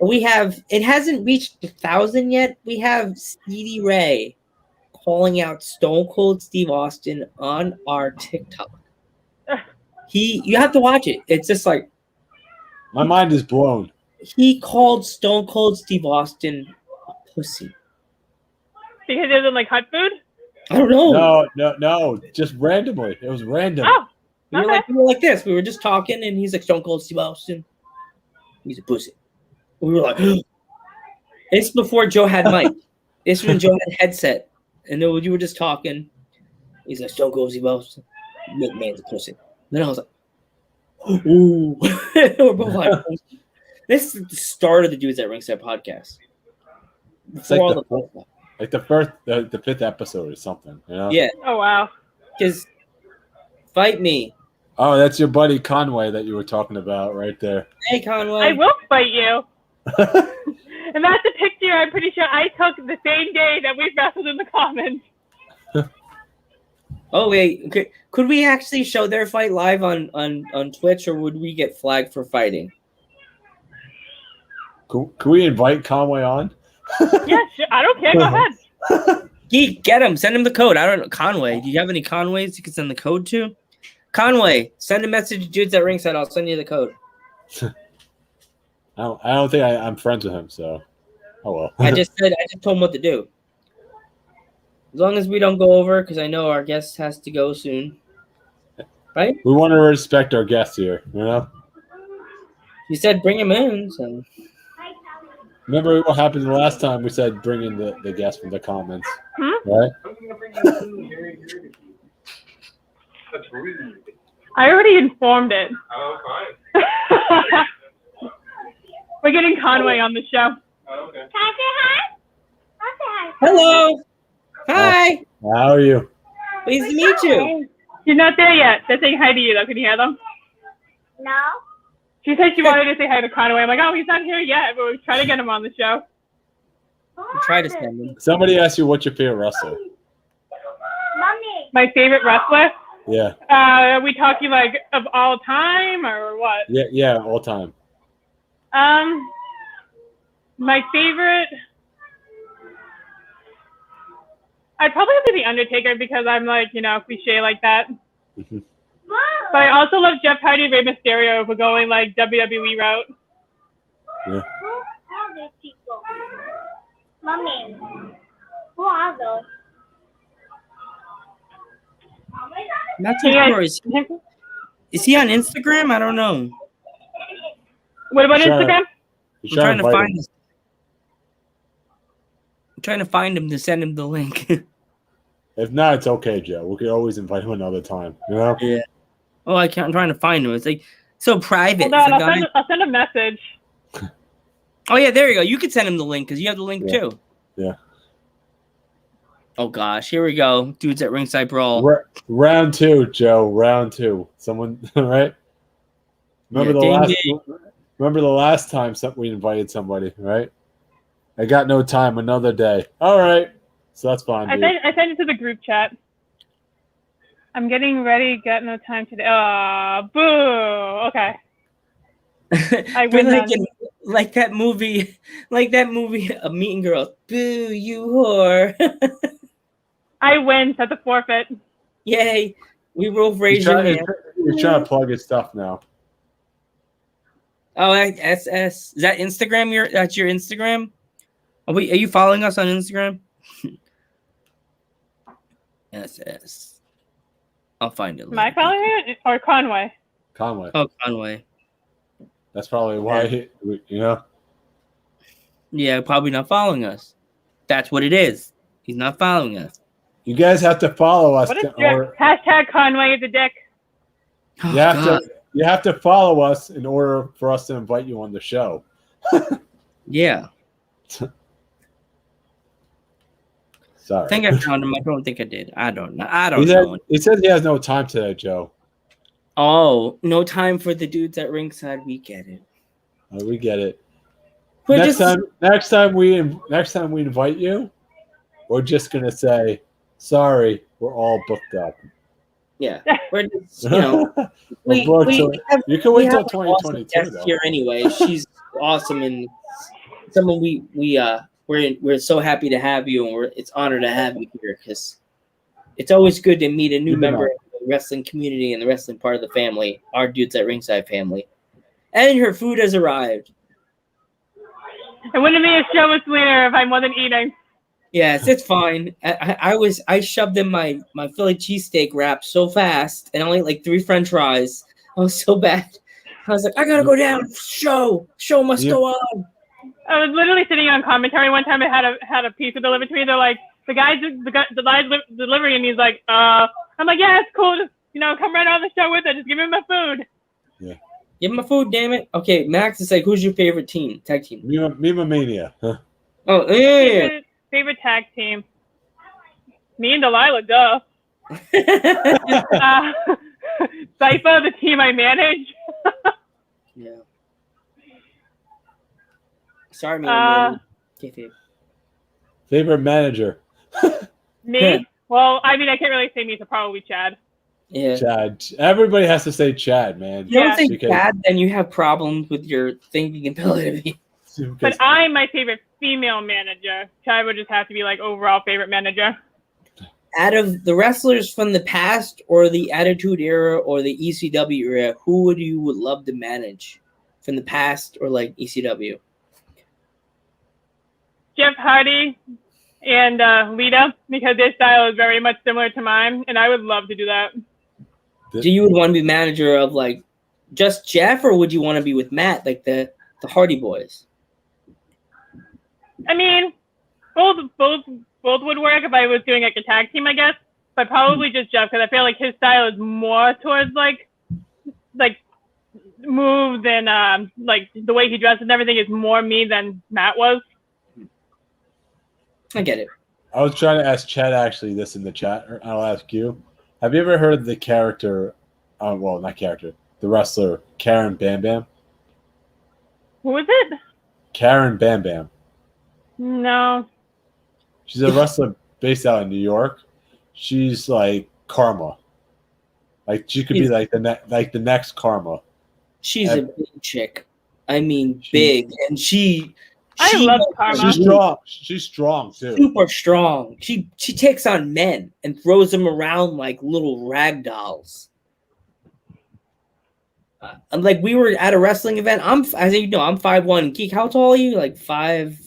It hasn't reached 1,000 yet. We have Stevie Ray calling out Stone Cold Steve Austin on our TikTok. You have to watch it. It's just like my mind is blown. He called Stone Cold Steve Austin a pussy. Because he doesn't like hot food? I don't know. No. Just randomly. It was random. Oh, we were like this. We were just talking, and he's like, Stone Cold Steve Austin, he's a pussy. We were like, it's before Joe had mic. This was when Joe had headset, and then you were just talking. He's like, Stone Cold Steve Austin, McMahon's a pussy. Then I was like, ooh. We're both like, This is the start of the Dudes at Ringside podcast. It's Before like all the fifth episode or something. You know? Yeah, Oh wow. because fight me. Oh, that's your buddy Conway that you were talking about right there. Hey, Conway. I will fight you. And that's a picture I'm pretty sure I took the same day that we wrestled in the Commons. Oh wait, okay. Could we actually show their fight live on Twitch, or would we get flagged for fighting? Can we invite Conway on? Yeah, sure. I don't care. Go ahead. Geek, get him. Send him the code. I don't know. Conway, do you have any Conways you can send the code to? Conway, send a message to Dudes at Ringside. I'll send you the code. I don't think I'm friends with him, so well. I just told him what to do. As long as we don't go over, because I know our guest has to go soon. Right? We want to respect our guests here, you know? You said bring him in, so Remember what happened the last time we said bring in the guest from the comments, right? I already informed it. Oh, fine. We're getting Conway on the show. Oh, okay. Can I say hi? I'll say hi. hello. Hi. How are you? Pleased to meet you. She's not there yet. They're saying hi to you, though. Can you hear them? No? She said she wanted to say hi to Conway. I'm like, oh, he's not here yet, but we're trying to get him on the show. We'll try to send him. Somebody asked you what's your favorite wrestler. Mommy. My favorite wrestler? Yeah. Are we talking like of all time or what? Yeah, all time. My favorite, I'd probably have to be Undertaker because I'm like, cliche like that. But I also love Jeff Hardy and Rey Mysterio if we're going like WWE route. Yeah. Who are these people? Mommy. Who are those? I'm not too sure. Is he on Instagram? I don't know. What about Sure. Instagram? You I'm trying to invite find him. him. I'm trying to find him to send him the link. If not, it's okay, Joe. We could always invite him another time. You know? Yeah. Oh, I can't. I'm trying to find him. It's like so private. Hold on, It's like, I'll send a message. oh yeah, there you go. You could send him the link because you have the link Yeah. too. Yeah. Oh gosh, here we go. Dudes at Ringside Brawl. Round 2, Joe. Round 2. Someone, right? Remember Yeah, Remember the last time we invited somebody, right? I got no time. Another day. All right. So that's fine. I Dude. sent it to the group chat. I'm getting ready. Got no time today. Oh, boo. Okay. I We're win then. like that movie, A Meet and Girls. Boo, you whore! I win. Set the forfeit. Yay! We both He's raised your hand. trying to plug his stuff now. Oh, SS. Is that Instagram? That's your Instagram? Are you following us on Instagram? SS. I'll find it. Am I following it or Conway? Conway. Oh, Conway. That's probably why Yeah, probably not following us. That's what it is. He's not following us. You guys have to follow us. What is your hashtag Conway is a dick? Oh, You have to follow us in order for us to invite you on the show. Yeah. Sorry. I think I found him. I don't think I did. I don't know. He says he has no time today, Joe. Oh, no time for the dudes at ringside. We get it. We get it. We're Next time we invite you, we're just gonna say sorry. We're all booked up. Yeah, we're just, You can wait till 2022 guest though. here anyway. She's awesome and someone we're so happy to have you, and it's an honor to have you here because it's always good to meet a new member of the wrestling community and the wrestling part of the family, our Dudes at Ringside family. And her food has arrived. It wouldn't be a show with Stellina if I wasn't eating. Yes, it's fine. I shoved in my Philly cheesesteak wrap so fast and only like 3 French fries. I was so bad. I was like, I gotta go down. Show must go on. I was literally sitting on commentary one time. I had a pizza delivered to me. They're like, the guy's delivering, and he's like, I'm like, yeah, it's cool. Just come right on the show with it. Just give me my food. Give him my food, damn it. Okay, Max is like, who's your favorite team? Tag team. Mima Mania. Huh? Oh, yeah. Favorite tag team. Me and Delilah, duh. Cypher, the team I manage. Yeah. Sorry, man. Favorite manager. Me? Well, I mean, I can't really say me, so probably Chad. Yeah. Chad. Everybody has to say Chad, man. You don't Yeah. say Chad, then you have problems with your thinking ability. But I'm my favorite female manager. Chad would just have to be like overall favorite manager. Out of the wrestlers from the past or the Attitude Era or the ECW era, who would you would love to manage from the past or like ECW? Jeff Hardy and Lita, because their style is very much similar to mine, and I would love to do that. Do you would want to be manager of like just Jeff, or would you want to be with Matt, like the Hardy Boys? I mean, both would work if I was doing like a tag team, I guess. But probably just Jeff, because I feel like his style is more towards like moves and like the way he dresses and everything is more me than Matt was. I get it. I was trying to ask Chad actually this in the chat. Or I'll ask you. Have you ever heard of the character? Well, not character. The wrestler Karen Bam Bam. Who is it? Karen Bam Bam. No. She's a wrestler based out in New York. She's like Karma. Like she could be like the next Karma. She's a big chick. I mean, big, and I love Karma. She's strong. She's strong too. Super strong. She takes on men and throws them around like little rag dolls. Like we were at a wrestling event. I'm 5'1". Geek, how tall are you? Like 5?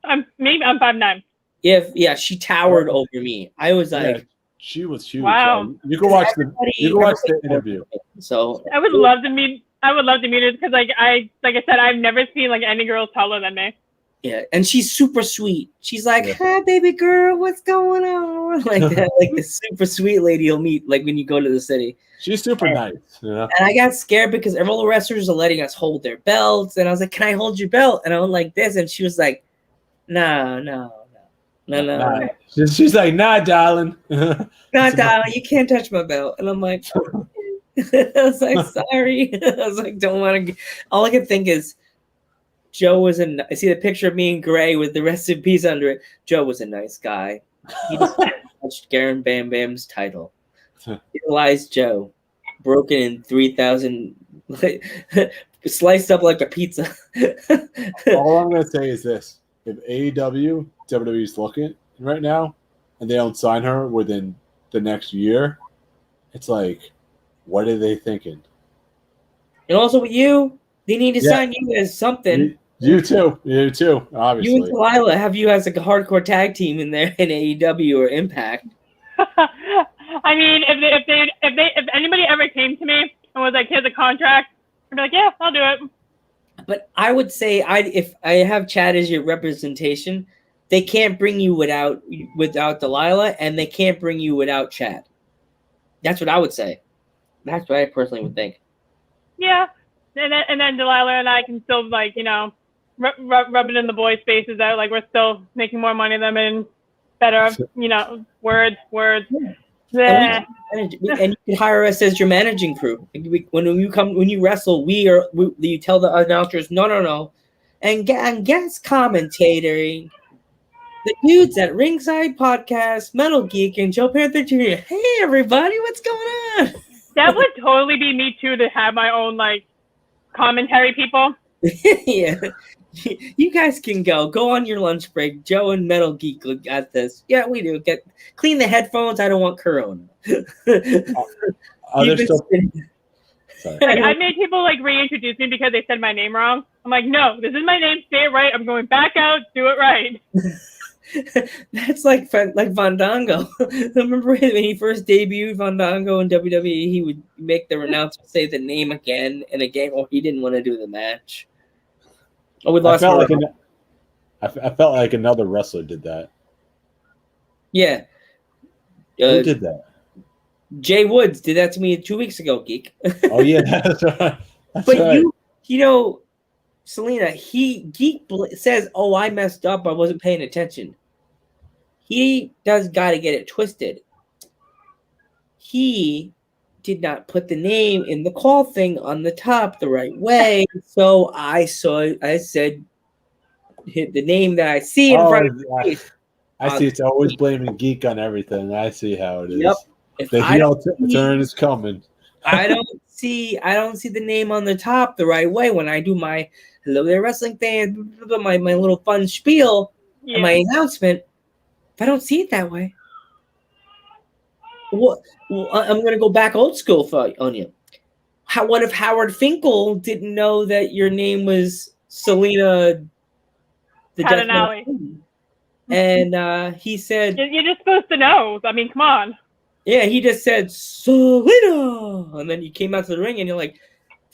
I'm 5'9". Yeah. She towered over me. I was like, yeah, she was huge. Wow. You can watch the interview. So I would love to meet her because like I said, I've never seen like any girl taller than me. Yeah, and she's super sweet. She's like, "Hi, baby girl, what's going on?" Like that, like this super sweet lady you'll meet like when you go to the city. She's super nice. Yeah. And I got scared because all the wrestlers are letting us hold their belts, and I was like, "Can I hold your belt?" And I went like this, and she was like, "No." She's like, "Nah, darling." Nah, darling, you can't touch my belt. And I'm like, I was like, sorry. I was like, don't want to. All I could think is, Joe was I see the picture of me and Gray with the rest in peace under it. Joe was a nice guy. He just touched Karen Bam Bam's title. Here lies Joe, broken in 3,000, sliced up like a pizza. All I'm going to say is this. If WWE's looking right now and they don't sign her within the next year, it's like, what are they thinking? And also with you, they need to sign you as something. You too, obviously. You and Delilah have you as like a hardcore tag team in there in AEW or Impact. I mean, if anybody ever came to me and was like, "Here's a contract," I'd be like, "Yeah, I'll do it." But I would say if I have Chad as your representation, they can't bring you without Delilah, and they can't bring you without Chad. That's what I would say. That's what I personally would think. Yeah, and then Delilah and I can still like rub it in the boys' faces that like we're still making more money than them and better words. Yeah. And you can hire us as your managing crew. When you wrestle, you tell the announcers no, and guest commentating. The dudes at Ringside Podcast, Metal Geek, and Joe Panther Jr. Hey everybody, what's going on? That would totally be me too, to have my own like commentary people. Yeah. You guys can go on your lunch break. Joe and Metal Geek got this. Yeah, we do. Clean the headphones. I don't want Corona. I made people like reintroduce me because they said my name wrong. I'm like, no, this is my name. Say it right. I'm going back out. Do it right. That's like Fandango. Remember when he first debuted Fandango in WWE? He would make the announcer say the name again and again, or he didn't want to do the match. Oh, we lost. I felt like another wrestler did that. Yeah. Who did that? Jay Woods did that to me 2 weeks ago, Geek. Oh yeah, that's right. That's But right. you know, Stellina, says, "Oh, I messed up. I wasn't paying attention." He does got to get it twisted. He did not put the name in the call thing on the top the right way, so I said, hit the name that I see in front Oh, of my face. I see. It's always blaming Geek on everything. I see how it Yep. is. If The I don't heel see, turn is coming. I don't see the name on the top the right way when I do my hello there wrestling fans, my little fun spiel and my announcement. If I don't see it that way, what? Well, I'm gonna go back old school on you. What if Howard Finkel didn't know that your name was Selena the Death Cardindale. and he said, You're just supposed to know. I mean, come on. yeah, he just said Selena, and then you came out to the ring and you're like,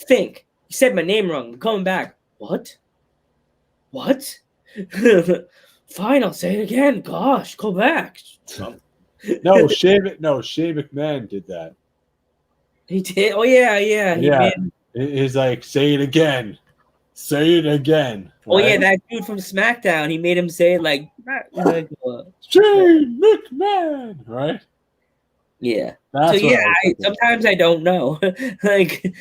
Fink, you said my name wrong. I'm coming back. What? Fine, I'll say it again. Gosh, go back. No, Shane McMahon did that. He did. Oh yeah. He Yeah, made. he's like, say it again. Say it again. Oh yeah, Right? that dude from SmackDown. He made him say it like Shane McMahon. Right? yeah. That's So yeah, what I was thinking. sometimes I don't know. Like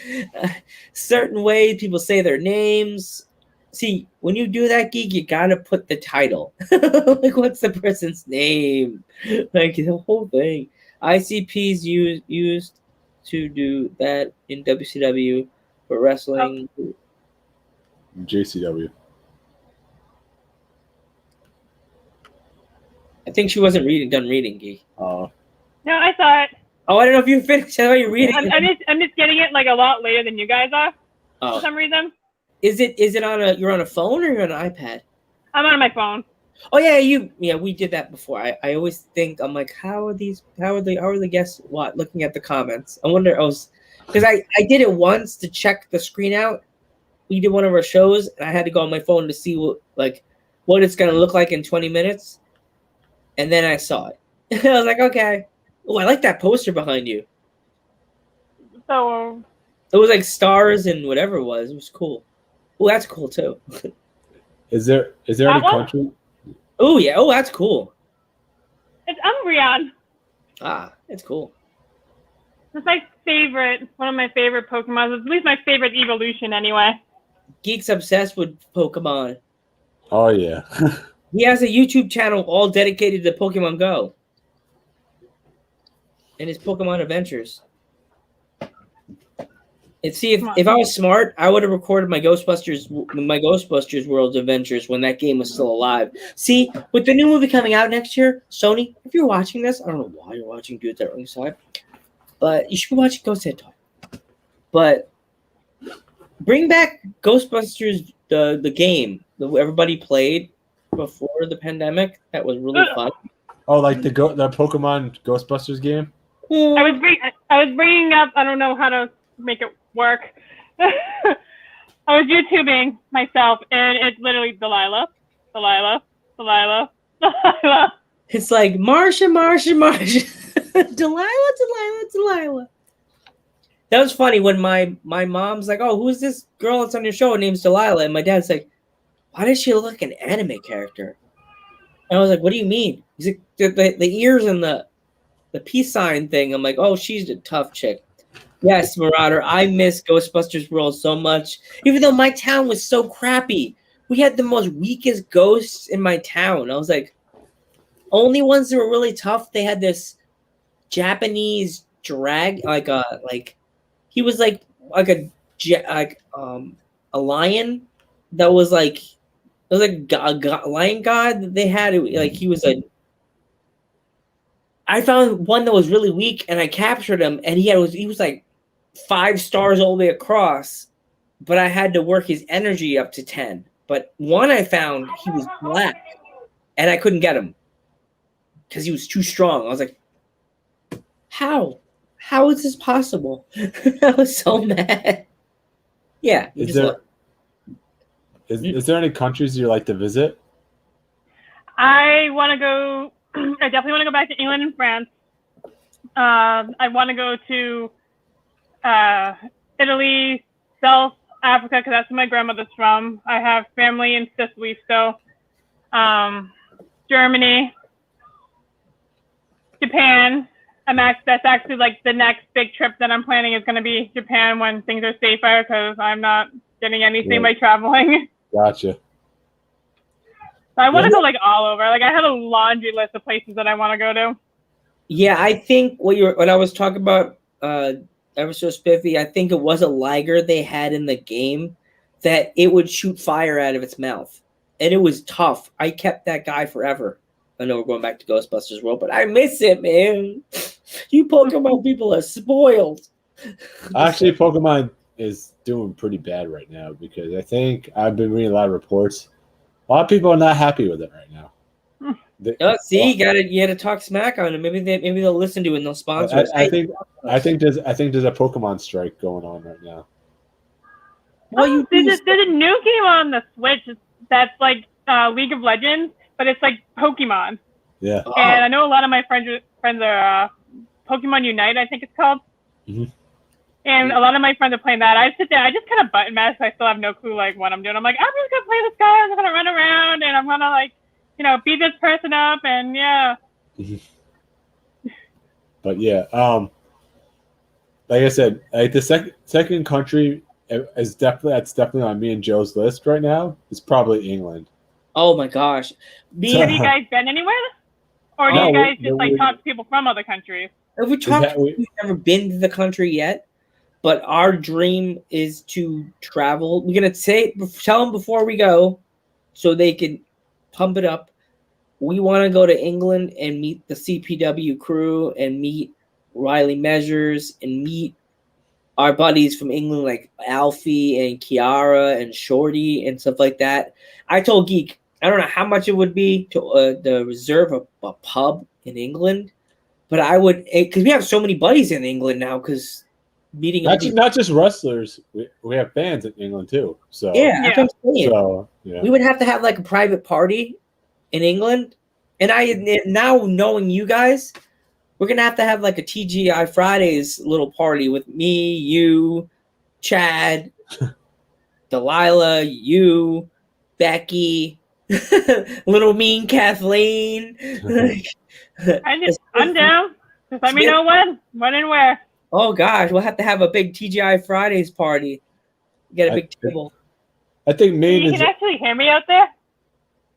certain ways people say their names. See, when you do that, Geek, you gotta put the title. Like, what's the person's name? Like the whole thing. ICP's used to do that in WCW for wrestling. JCW. I think she wasn't done reading, Geek. Oh, No, I saw it. Oh, I don't know if you finished. I thought you were reading. I'm just getting it like a lot later than you guys are for Oh, some reason. is it on you're on a phone or you're on an iPad? I'm on my phone. Oh yeah, we did that before. I always think I'm like, how are the guests looking at the comments? I wonder. Because I did it once to check the screen out. We did one of our shows and I had to go on my phone to see what it's gonna look like in 20 minutes. And then I saw it. I was like, okay. Oh, I like that poster behind you. So It was like stars and whatever it was. It was cool. Oh, that's cool too. is there any That one? country? Oh yeah. Oh, that's cool. it's Umbreon. Ah, it's cool. It's my favorite, one of my favorite Pokemon. At least my favorite evolution, anyway. Geek's obsessed with Pokemon. Oh yeah. He has a YouTube channel all dedicated to Pokemon Go and his Pokemon adventures. And see, if I was smart, I would have recorded my Ghostbusters World Adventures when that game was still alive. See, with the new movie coming out next year, Sony, if you're watching this, I don't know why you're watching Dudes at Ringside, but you should be watching Ghost Head Talk. But bring back Ghostbusters, the game that everybody played before the pandemic. That was really fun. Oh, like the Pokemon Ghostbusters game. I was bringing up. I don't know how to make it work. I was YouTubing myself, and it's literally Delilah. It's like Marsha. Delilah. That was funny when my mom's like, "Oh, who's this girl that's on your show? Her name's Delilah." And my dad's like, "Why does she look like an anime character?" And I was like, "What do you mean?" He's like, "The ears and the peace sign thing." I'm like, "Oh, she's a tough chick." Yes, Marauder, I miss Ghostbusters World so much. Even though my town was so crappy, we had the most weakest ghosts in my town. I was like, only ones that were really tough. They had this Japanese drag, he was like a lion that was like a lion god. They had like he was a. I found one that was really weak, and I captured him, and he was like 5 stars all the way across, but I had to work his energy up to 10. But one I found, he was black, and I couldn't get him because he was too strong. I was like, how is this possible? I was so mad. Yeah. Is there any countries you like to visit? I want to go. I definitely want to go back to England and France. I want to go to Italy, South Africa because that's where my grandmother's from. I have family in Sicily still. Germany, Japan. That's actually like the next big trip that I'm planning is going to be Japan when things are safer because I'm not getting anything by traveling. Gotcha. So I want to go like all over. Like I have a laundry list of places that I want to go to. Yeah, I think what I was talking about ever so spiffy, I think it was a liger they had in the game that it would shoot fire out of its mouth. And it was tough. I kept that guy forever. I know we're going back to Ghostbusters World, but I miss it, man. You Pokemon people are spoiled. Actually, Pokemon is doing pretty bad right now because I think I've been reading a lot of reports. A lot of people are not happy with it right now. See, you gotta talk smack on it. Maybe they'll listen to it and they'll sponsor us. I think there's a Pokemon strike going on right now. Well, there's a new game on the Switch that's like League of Legends, but it's like Pokemon. Yeah. And I know a lot of my friends are Pokemon Unite, I think it's called. Mm-hmm. And a lot of my friends are playing that. I sit there, I just kind of button mash. I still have no clue like what I'm doing. I'm like, I'm just gonna play this guy. I'm gonna run around and I'm gonna like, beat this person up and yeah. But yeah, like I said, like the second country is definitely on me and Joe's list right now. It's probably England. Oh my gosh! Have you guys been anywhere, or do you guys just like talk to people from other countries? We've never been to the country yet, but our dream is to travel. We're gonna tell them before we go, so they can pump it up. We want to go to England and meet the CPW crew and meet Riley Measures and meet our buddies from England like Alfie and Kiara and Shorty and stuff like that. I told Geek, I don't know how much it would be to reserve a pub in England, but I would, because we have so many buddies in England now. Because meeting not just wrestlers, we have fans in England too. So yeah. That's what I'm saying. So yeah. We would have to have like a private party in England, and now knowing you guys, we're gonna have to have like a TGI Fridays little party with me, you, Chad, Delilah, you, Becky, little mean Kathleen. I'm down. Just let me know when and where. Oh gosh, we'll have to have a big TGI Fridays party. Get a big table. I think you can actually hear me out there.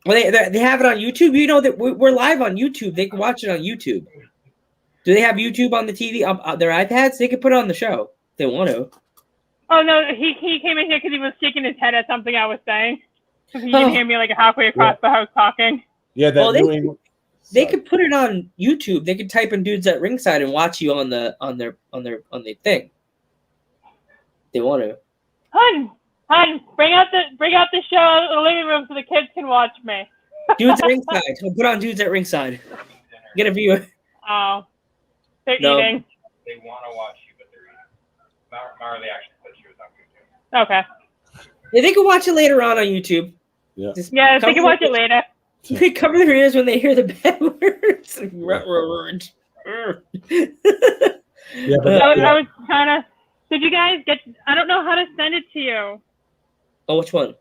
Well, they have it on YouTube. You know that we're live on YouTube. They can watch it on YouTube. Do they have YouTube on the TV on their iPads? They can put it on the show if they want to. Oh no, he came in here because he was shaking his head at something I was saying. Because he didn't hear me like halfway across the house talking. Yeah, they could put it on YouTube. They could type in "dudes at ringside" and watch you on their thing. They want to. Hun, bring out the show in the living room so the kids can watch me. Dudes at ringside. Put on dudes at ringside. Get a view. Oh, they're eating. They want to watch you, but they're eating. Marley actually said she was on YouTube. Okay. Yeah, they can watch it later on YouTube. Yeah. Yeah, they can watch it later. They cover their ears when they hear the bad words. I was trying to. Did you guys get? I don't know how to send it to you. Oh, which one?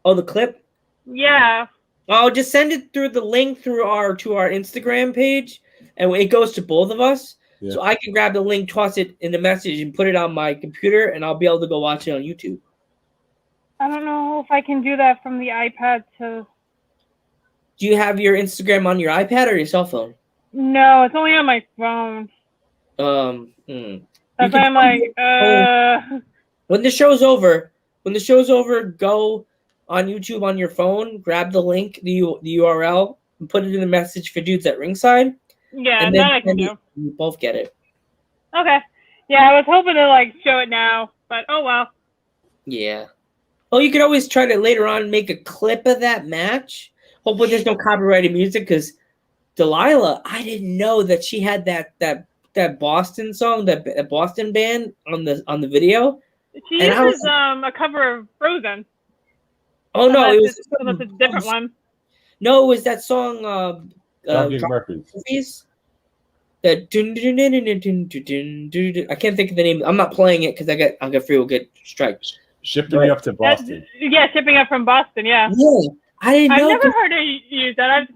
Oh, the clip? Yeah. Oh, just send it through the link to our Instagram page, and it goes to both of us. Yeah. So I can grab the link, toss it in the message, and put it on my computer, and I'll be able to go watch it on YouTube. I don't know if I can do that from the iPad to. Do you have your Instagram on your iPad or your cell phone? No, it's only on my phone. That's why I'm like, When the show's over, go on YouTube on your phone, grab the link, the URL, and put it in the message for dudes at ringside. Yeah, and that I can do. You both get it. Okay. Yeah, I was hoping to show it now, but oh well. Yeah. Oh, you could always try to later on make a clip of that match. Hopefully there's no copyrighted music, because Delilah, I didn't know that she had that Boston song, that Boston band on the video. She uses a cover of Frozen. Oh no, it was a different one. No, it was that song. Murphys. That I can't think of the name. I'm not playing it because I'll get free. Will get strike. Shipping me up to Boston. Yeah, shipping up from Boston. Yeah. Yeah, I didn't I've know. never heard her use that.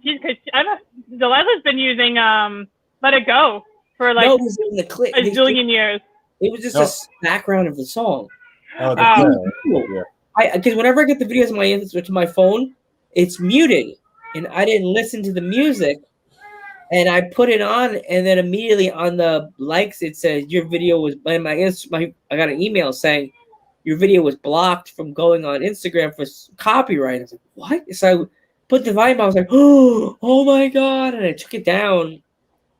Delilah's been using "Let It Go" for like No, it was in the clip. a zillion years. It was just a background of the song. Oh, Yeah. Because whenever I get the videos to my phone, it's muted, and I didn't listen to the music. And I put it on, and then immediately on the likes, it says your video was. I got an email saying your video was blocked from going on Instagram for copyright. I was like, what? So I put the volume. I was like, oh my god! And I took it down,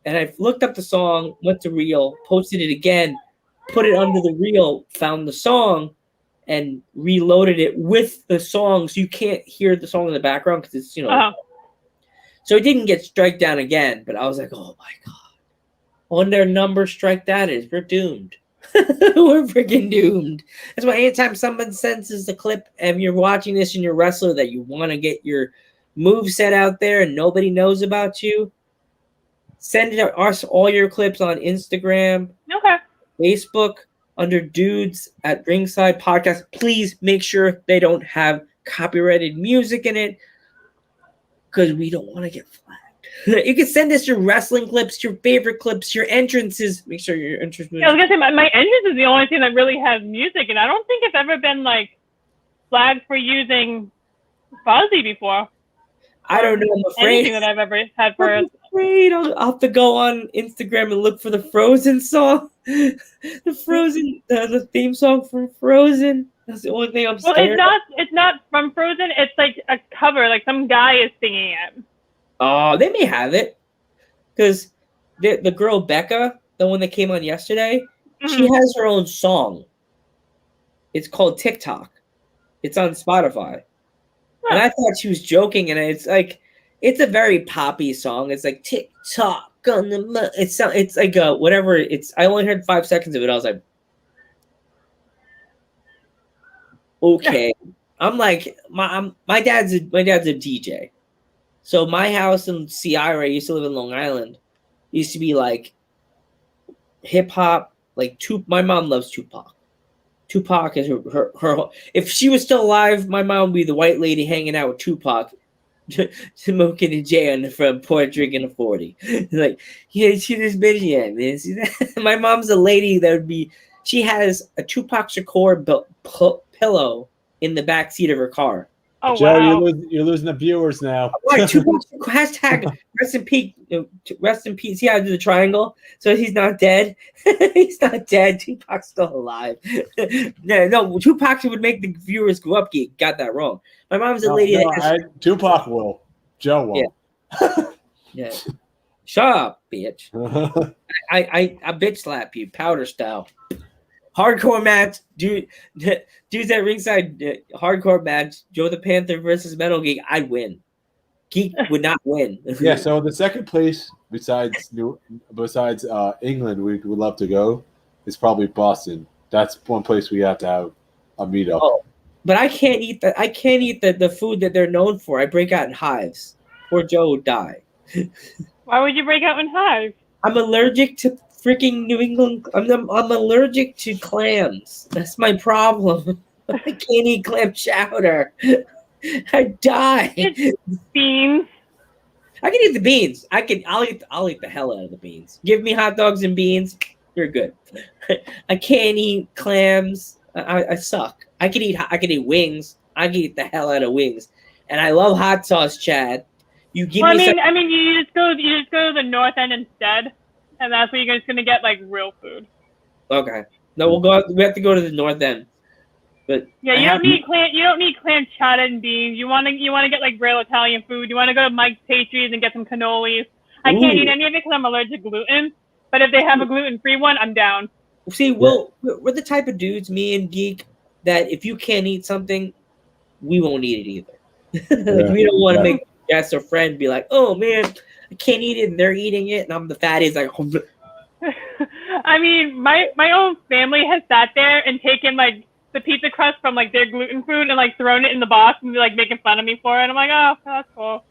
and I looked up the song, went to Reel, posted it again, put it under the Reel, found the song, and reloaded it with the song, so you can't hear the song in the background because it's So it didn't get strike down again, but I was like, oh my god. I wonder number strike that is. We're doomed. We're freaking doomed. That's why anytime someone sends us a clip and you're watching this and you're a wrestler that you want to get your move set out there and nobody knows about you, send us all your clips on Instagram, Facebook, under Dudes at Ringside Podcast. Please make sure they don't have copyrighted music in it, because we don't want to get flagged. You can send us your wrestling clips, your favorite clips, your entrances. Make sure your entrance. Yeah, I was gonna say my entrance is the only thing that really has music, and I don't think it's ever been like flagged for using Fozzy before. I don't know. I'm afraid. Anything that I've ever had for. I'm afraid I'll have to go on Instagram and look for the Frozen song, the Frozen, the theme song from Frozen. That's the only thing I'm scared. Well, it's not from Frozen. It's like a cover. Like some guy is singing it. Oh, they may have it, because the girl Becca, the one that came on yesterday, she has her own song. It's called TikTok. It's on Spotify. And I thought she was joking, and it's a very poppy song. It's like TikTok on the. It's like whatever. I only heard 5 seconds of it. I was like, okay. I'm like my dad's a DJ, so my house in Seattle, I used to live in Long Island, used to be like hip hop. Like my mom loves Tupac. Tupac is her. If she was still alive, my mom would be the white lady hanging out with Tupac, smoking a J on the front porch, drinking a 40. Like, yeah, see this bitch, yeah, man. See that? My mom's a lady that would be. She has a Tupac Shakur pillow in the back seat of her car. Oh, Joe, wow. you're losing the viewers now. Right, Tupac hashtag rest in peace. Rest in peace. See how I do the triangle? So he's not dead. He's not dead. Tupac's still alive. No, Tupac would make the viewers go up. Got that wrong. My mom's a lady. Tupac will. Joe won't. Yeah. Shut up, bitch. I bitch slap you, powder style. Hardcore match, dudes at ringside. Hardcore match, Joe the Panther versus Metal Geek. I'd win. Geek would not win. Yeah. So the second place, besides England, we would love to go, is probably Boston. That's one place we have to have a meetup. Oh, but I can't eat that. I can't eat the food that they're known for. I break out in hives. Poor Joe would die. Why would you break out in hives? I'm allergic to freaking New England. I'm allergic to clams. That's my problem. I can't eat clam chowder. I die. It's beans. I can eat the beans. I'll eat the hell out of the beans. Give me hot dogs and beans. You're good. I can't eat clams. I suck. I can eat wings. I can eat the hell out of wings. And I love hot sauce, Chad. You give me. I mean, you just go to the North End instead. And that's where you're just gonna get like real food. Okay. No, we have to go to the North End. But yeah, you don't need clam chowder and beans. You wanna get like real Italian food. You wanna go to Mike's Pastries and get some cannolis. I can't eat any of it because I'm allergic to gluten. But if they have a gluten-free one, I'm down. See, we're the type of dudes, me and Geek, that if you can't eat something, we won't eat it either. We don't want to make guest or friend be like, oh man, I can't eat it, and they're eating it, and I'm the fatty. It's like, I mean, my own family has sat there and taken like the pizza crust from like their gluten food and like thrown it in the box and like making fun of me for it. I'm like, oh, that's cool.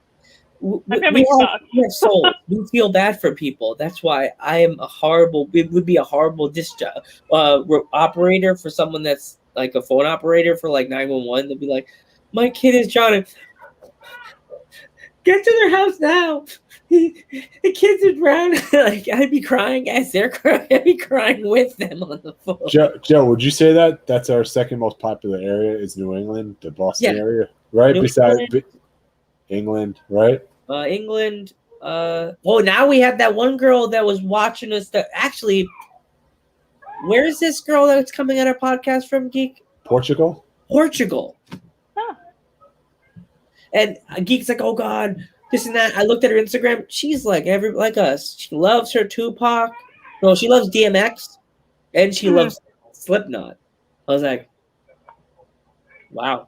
My family sucks. We have souls. We feel bad for people. That's why I am a horrible. It would be a horrible operator for someone that's like a phone operator for like 911. They'll be like, "My kid is drowning. Get to their house now. The kids are drowning." Like I'd be crying as they're crying. I'd be crying with them on the phone. Joe, would you say that that's our second most popular area is New England, the Boston area, right? Besides England, right? England. Well, now we have that one girl that was watching us. That actually, where is this girl that's coming on our podcast from, Geek? Portugal. Huh. And Geek's like, oh God, this and that. I looked at her Instagram. She's like like us. She loves her Tupac. No, she loves DMX, and she loves Slipknot. I was like, wow.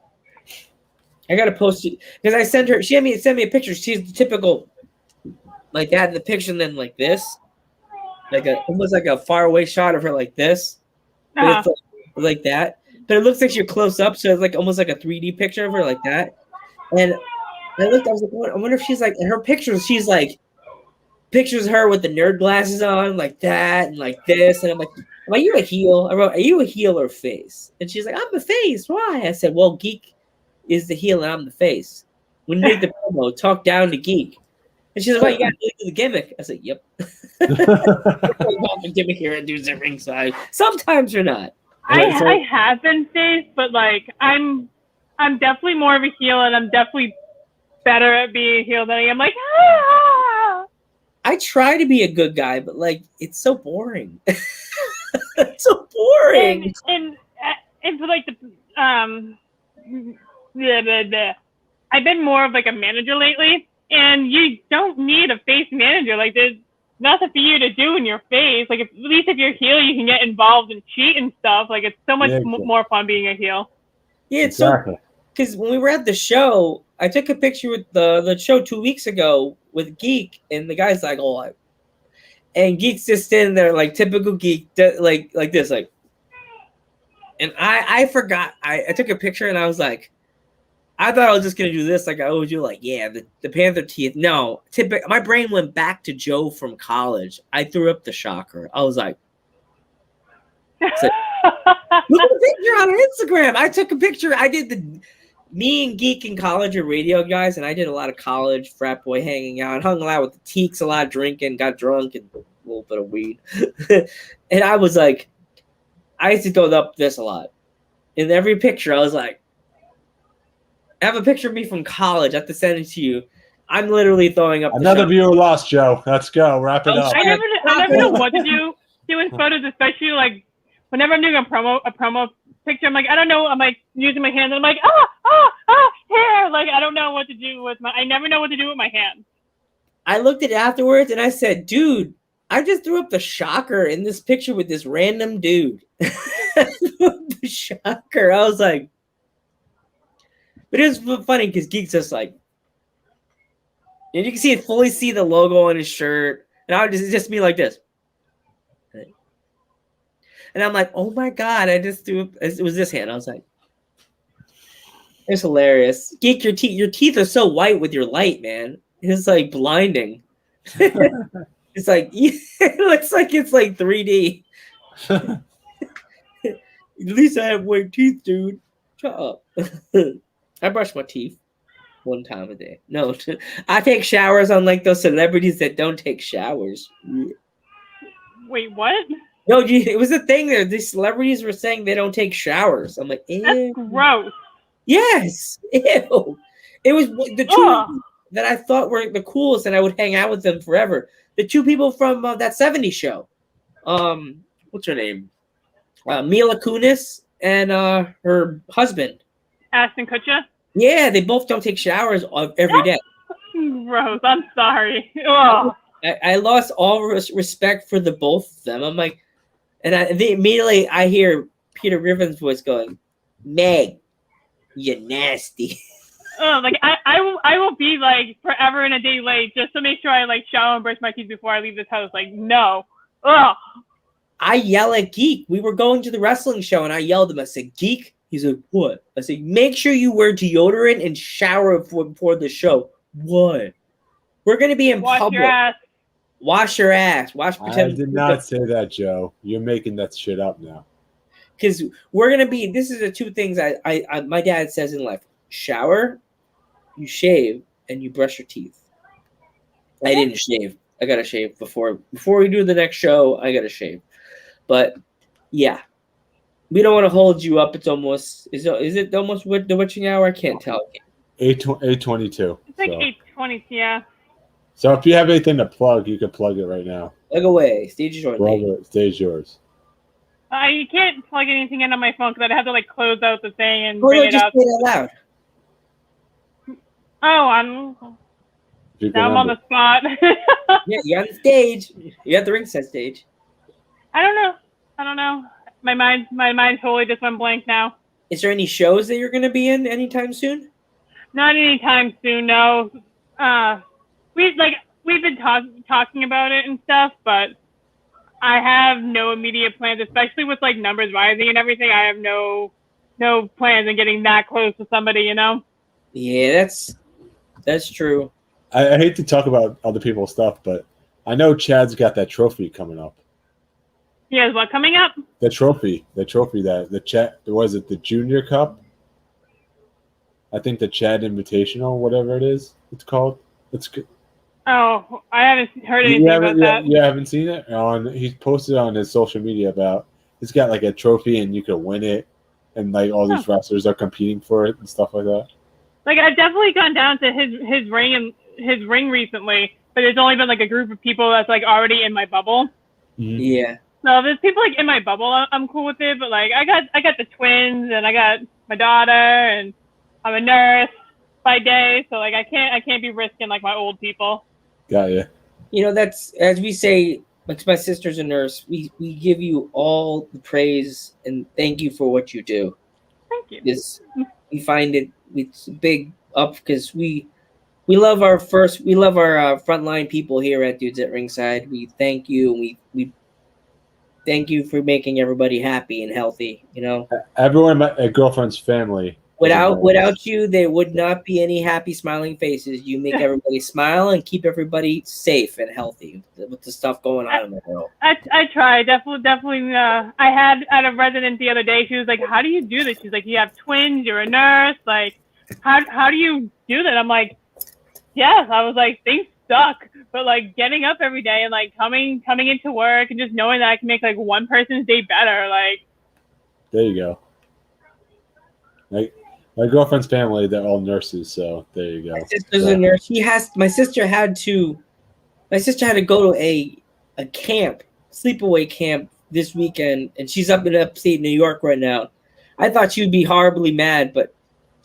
I gotta post it because I sent her. She sent me a picture. She's the typical like that in the picture, and then like this, almost like a far away shot of her like this, but it's like that. But it looks like you're close up, so it's like almost like a 3D picture of her like that. And I looked. I was like, I wonder if she's like in her pictures. She's like pictures her with the nerd glasses on, like that, and like this. And I'm like, are you a heel? I wrote, are you a heel or face? And she's like, I'm the face. Why? I said, well, Geek is the heel and I'm the face. When you make the promo, talk down to Geek. And she's like, well, you got to do the gimmick. I said, yep. The gimmick here at Dudes at Ringside. Sometimes or not. I have been face, but like I'm definitely more of a heel, and I'm definitely better at being a heel than I am. Like, I try to be a good guy, but like it's so boring. It's so boring. And for like I've been more of like a manager lately, and you don't need a face manager. Like there's nothing for you to do in your face. Like at least if you're a heel, you can get involved and cheat and stuff. Like it's so much more fun being a heel. Yeah, it's exactly. So because when we were at the show, I took a picture with the show 2 weeks ago with Geek, and the guy's like, "Oh," and Geek's just standing there like typical Geek, like this, like. And I forgot. I took a picture and I was like, I thought I was just gonna do this like I always do, like the Panther teeth. No, my brain went back to Joe from college. I threw up the shocker. I was like, look at the picture on Instagram. I took a picture. I did me and Geek in college are radio guys, and I did a lot of college frat boy hanging out, hung out with the teaks, a lot of drinking, got drunk, and a little bit of weed. And I was like, I used to throw up this a lot. In every picture, I was like, I have a picture of me from college. I have to send it to you. I'm literally throwing up. Another viewer lost, Joe. Let's go. Wrap it up. I never know what to do in photos, especially like whenever I'm doing a promo picture. I'm like, I don't know. I'm like using my hands. And I'm like, hair. Like I don't know what to do with I never know what to do with my hands. I looked at it afterwards and I said, dude, I just threw up the shocker in this picture with this random dude. The shocker. I was like, but it was funny because Geek's just like, and you can fully see the logo on his shirt, and I was just me like this, and I'm like, oh my god, I just threw up. It was this hand. I was like, it's hilarious. Geek, your teeth are so white with your light, man. It's like blinding. It's like it looks like it's like 3D. At least I have white teeth, dude. Shut up. I brush my teeth 1 time a day. No, I take showers on like those celebrities that don't take showers. Wait, what? No, it was a thing there. These celebrities were saying they don't take showers. I'm like, ew. That's gross. Yes, ew. It was the two that I thought were the coolest, and I would hang out with them forever. The 2 people from that 70s show. What's her name? Mila Kunis and her husband. Ashton Kutcher? Yeah, they both don't take showers every day. Gross. I'm sorry. Oh. I lost all respect for the both of them. I'm like, and immediately I hear Peter Griffin's voice going, Meg, you're nasty. Oh, like I will be like forever and a day late just to make sure I like shower and brush my teeth before I leave this house. Like, no. Ugh. I yell at Geek. We were going to the wrestling show and I yelled at him. I said, Geek? He's like, what? I said, make sure you wear deodorant and shower before the show. What? We're gonna be in Wash public. your ass. Wash your ass. I did not say that, Joe. You're making that shit up now. Because we're gonna be. This is the two things I my dad says in life: shower, you shave, and you brush your teeth. I didn't shave. I gotta shave before we do the next show. I gotta shave. But yeah, we don't want to hold you up. It's almost is it almost the witching hour? I can't tell. 8:22. It's like 8:20. Yeah. So if you have anything to plug, you can plug it right now. Plug away. Stage is yours. Plug it. Stage yours. You can't plug anything in on my phone because I'd have to like close out the thing and Oh, bring no, it just up. say it out loud. Oh, If you can now I'm on remember. the spot. Yeah, you're on the stage. You're at the ringside stage. I don't know. My mind totally just went blank now. Is there any shows that you're gonna be in anytime soon? Not anytime soon, no. We've been talking about it and stuff, but I have no immediate plans, especially with like numbers rising and everything. I have no plans in getting that close to somebody, you know. Yeah, that's true. I hate to talk about other people's stuff, but I know Chad's got that trophy coming up. He has what coming up? The trophy that the Chad, was it the Junior Cup? I think the Chad Invitational, whatever it is, it's called. It's good. Oh, I haven't heard anything about that. You haven't seen it? He's posted on his social media about he's got like a trophy and you can win it, and like all these wrestlers are competing for it and stuff like that. Like I've definitely gone down to his ring recently, but there's only been like a group of people that's like already in my bubble. Mm-hmm. Yeah. So if there's people like in my bubble, I'm cool with it. But like I got the twins and I got my daughter and I'm a nurse by day, so like I can't be risking like my old people. Got you. You know, that's as we say. Like my sister's a nurse. We give you all the praise and thank you for what you do. Thank you. We find it's a big up because we love our frontline people here at Dudes at Ringside. We thank you. We thank you for making everybody happy and healthy. You know, Everyone in my girlfriend's family. Without you, there would not be any happy, smiling faces. You make everybody smile and keep everybody safe and healthy with the stuff going on in the world. I try definitely. I had a resident the other day. She was like, "How do you do this?" She's like, "You have twins. You're a nurse. Like, how do you do that?" I'm like, "Yes." I was like, "Things suck, but like getting up every day and like coming into work and just knowing that I can make like one person's day better, like." There you go. Like. My girlfriend's family, they're all nurses, so there you go. My sister's a nurse. My sister had to go to a camp, sleepaway camp this weekend, and she's up in upstate New York right now. I thought she'd be horribly mad, but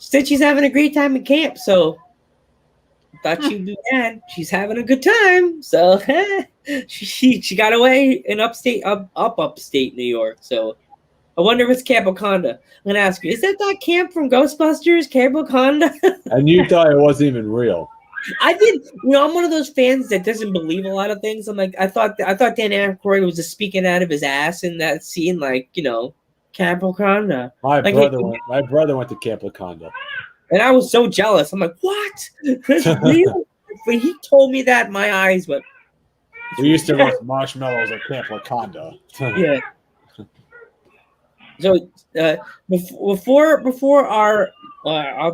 she said she's having a great time in camp, so I thought she'd be mad. She's having a good time, so she got away in upstate New York, so I wonder if it's Camp Wakanda. I'm gonna ask you, is that camp from Ghostbusters, Camp Wakanda? And you thought it wasn't even real. I did. You know, I'm one of those fans that doesn't believe a lot of things. I'm like, I thought Dan Aykroyd was just speaking out of his ass in that scene, like, you know, Camp Wakanda. My Like, brother went to Camp Wakanda. And I was so jealous. I'm like, what? That's real? When he told me that, my eyes went. We used to roast marshmallows at Camp Wakanda. Yeah. So before our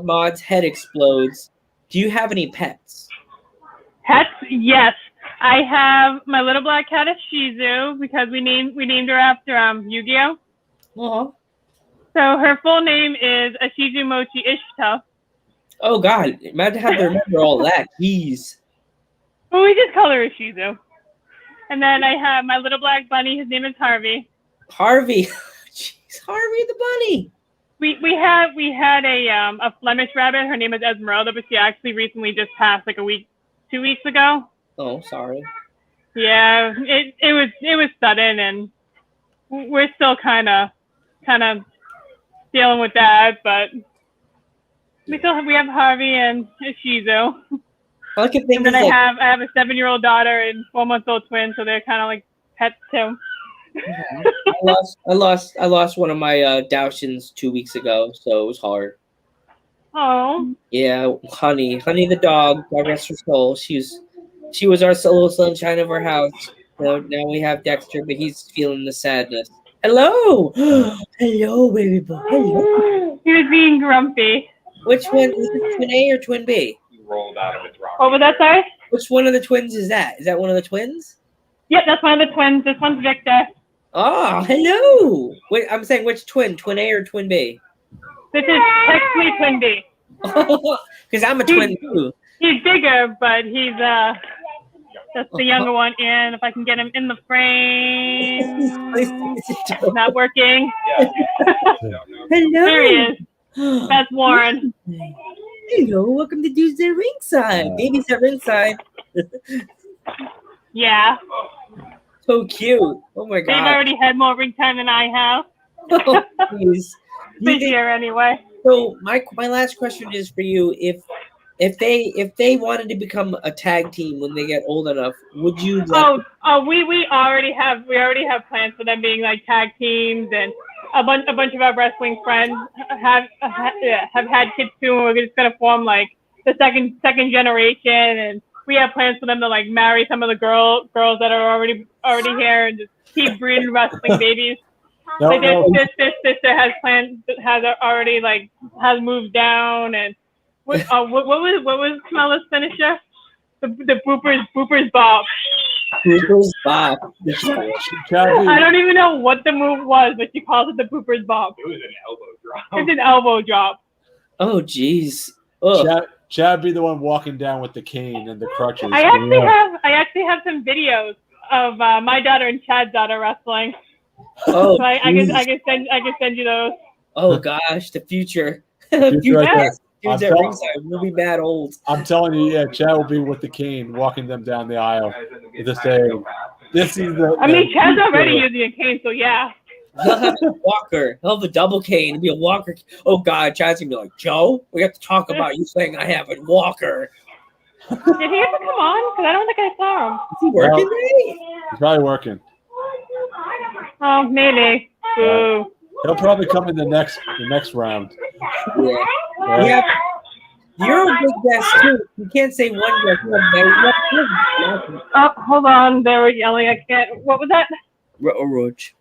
mod's head explodes, do you have any pets? Pets? Yes. I have my little black cat, a Shih Tzu, because we named her after Yu-Gi-Oh. Uh-huh. So her full name is Ashizu Mochi Ishita. Oh God, imagine having to remember all that. Jeez. Well, we just call her a Shih Tzu. And then I have my little black bunny. His name is Harvey. Harvey. Jeez, Harvey the bunny. We had a Flemish rabbit. Her name is Esmeralda, but she actually recently just passed like 2 weeks ago. Oh, sorry. Yeah, it was sudden, and we're still kind of dealing with that, but we have Harvey and a Shih Tzu. All I can think And then is I have a 7-year-old daughter and 4-month-old twin, so they're kind of like pets too. I lost one of my Dachshunds 2 weeks ago, so it was hard. Oh. Yeah, Honey the dog. God rest her soul. She was She was our little sunshine of our house. So now we have Dexter, but he's feeling the sadness. Hello, hello, baby boy. Hello. He was being grumpy. Which one is it? Twin A or Twin B? He rolled out of its rock. What was that, sorry? Which one of the twins is that? Is that one of the twins? Yep, that's one of the twins. This one's Victor. Oh, hello. Wait, I'm saying which twin? Twin A or Twin B? This is technically Twin B. Because I'm a twin too. He's bigger, but he's that's the younger one. And if I can get him in the frame, not working. Hello. There he is. That's Warren. Hello, welcome to Dudes at Ringside. Babies at Ringside. Yeah. So cute. Oh my They've god. already had more ring time than I have. Oh, please. Busier anyway. So my last question is for you: if they wanted to become a tag team when they get old enough, would you? We already have plans for them being like tag teams, and a bunch of our wrestling friends have had kids too, and we're just gonna form like the second generation, and we have plans for them to like marry some of the girls that are already here and just keep breeding wrestling babies. Like this sister has moved down, and what was Camilla's finisher? The Booper's Bob. Booper's Bob. I don't even know what the move was, but she calls it the Booper's Bob. It was an elbow drop. It's an elbow drop. Oh jeez. Chad be the one walking down with the cane and the crutches. I actually have some videos of my daughter and Chad's daughter wrestling. Oh, so I can send you those. Oh gosh, the future. Future right there. Dudes at Ringside. We'll be mad old. I'm telling you, yeah, Chad will be with the cane, walking them down the aisle. Just saying, this is the. I mean, Chad's already using a cane, so yeah. He'll have a walker. He'll have a double cane. It'll be a walker. Oh God, Chad's gonna be like, Joe, we have to talk about you saying I have a walker. Did he ever come on? Because I don't think I saw him. Is he working today? He's probably working. Oh, maybe. Boo. He'll probably come in the next round. Yeah. Yeah. You're a big guest too. You can't say one guest. Oh, hold on. They were yelling. I can't. What was that? Roach.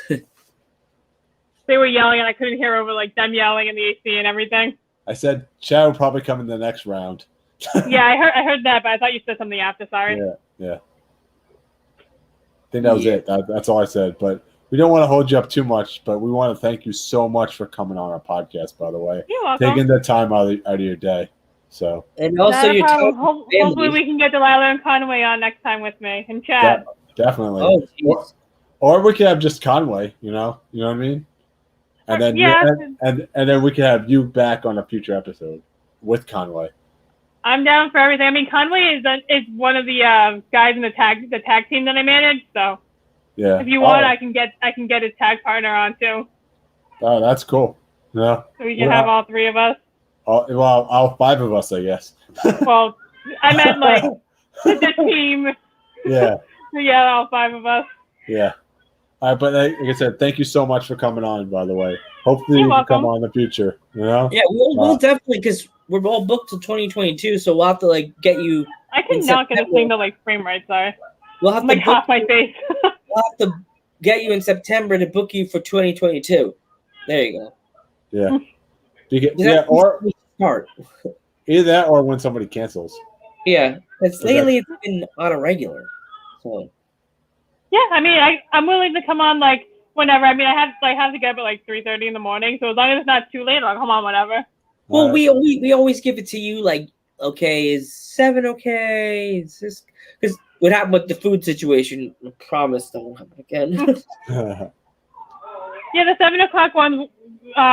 They were yelling, and I couldn't hear over like them yelling in the AC and everything. I said Chad will probably come in the next round. Yeah, I heard that, but I thought you said something after. Sorry. Yeah. I think that was it. That's all I said. But we don't want to hold you up too much. But we want to thank you so much for coming on our podcast. By the way, you're welcome. Taking the time out of your day. So. And also your hopefully we can get Delilah and Conway on next time with me and Chad. Definitely. Oh, or we could have just Conway. You know what I mean. And then and then we can have you back on a future episode with Conway. I'm down for everything. I mean, Conway is one of the guys in the tag team that I manage. So yeah, if you want, I can get a tag partner on too. Oh, that's cool. Yeah, so we can have all three of us. All five of us, I guess. Well, I meant like the team. Yeah. Yeah, all five of us. Yeah. All right, but like I said, thank you so much for coming on. By the way, hopefully you can come on in the future. You know? Yeah, we'll definitely, because we're all booked till 2022, so we'll have to like get you. I cannot get this thing to like frame right. Sorry. We'll have to half my face. We'll have to get you in September to book you for 2022. There you go. Yeah. Or start. Either that or when somebody cancels. Yeah, it's lately it's been on a regular. So. Yeah, I mean, I'm willing to come on like whenever. I mean, I have to get up at like 3:30 in the morning, so as long as it's not too late, I'll come on whenever. Well, we always give it to you like, okay, is 7 okay? Is this because what happened with the food situation? I promise that won't happen again. Yeah, the 7 o'clock ones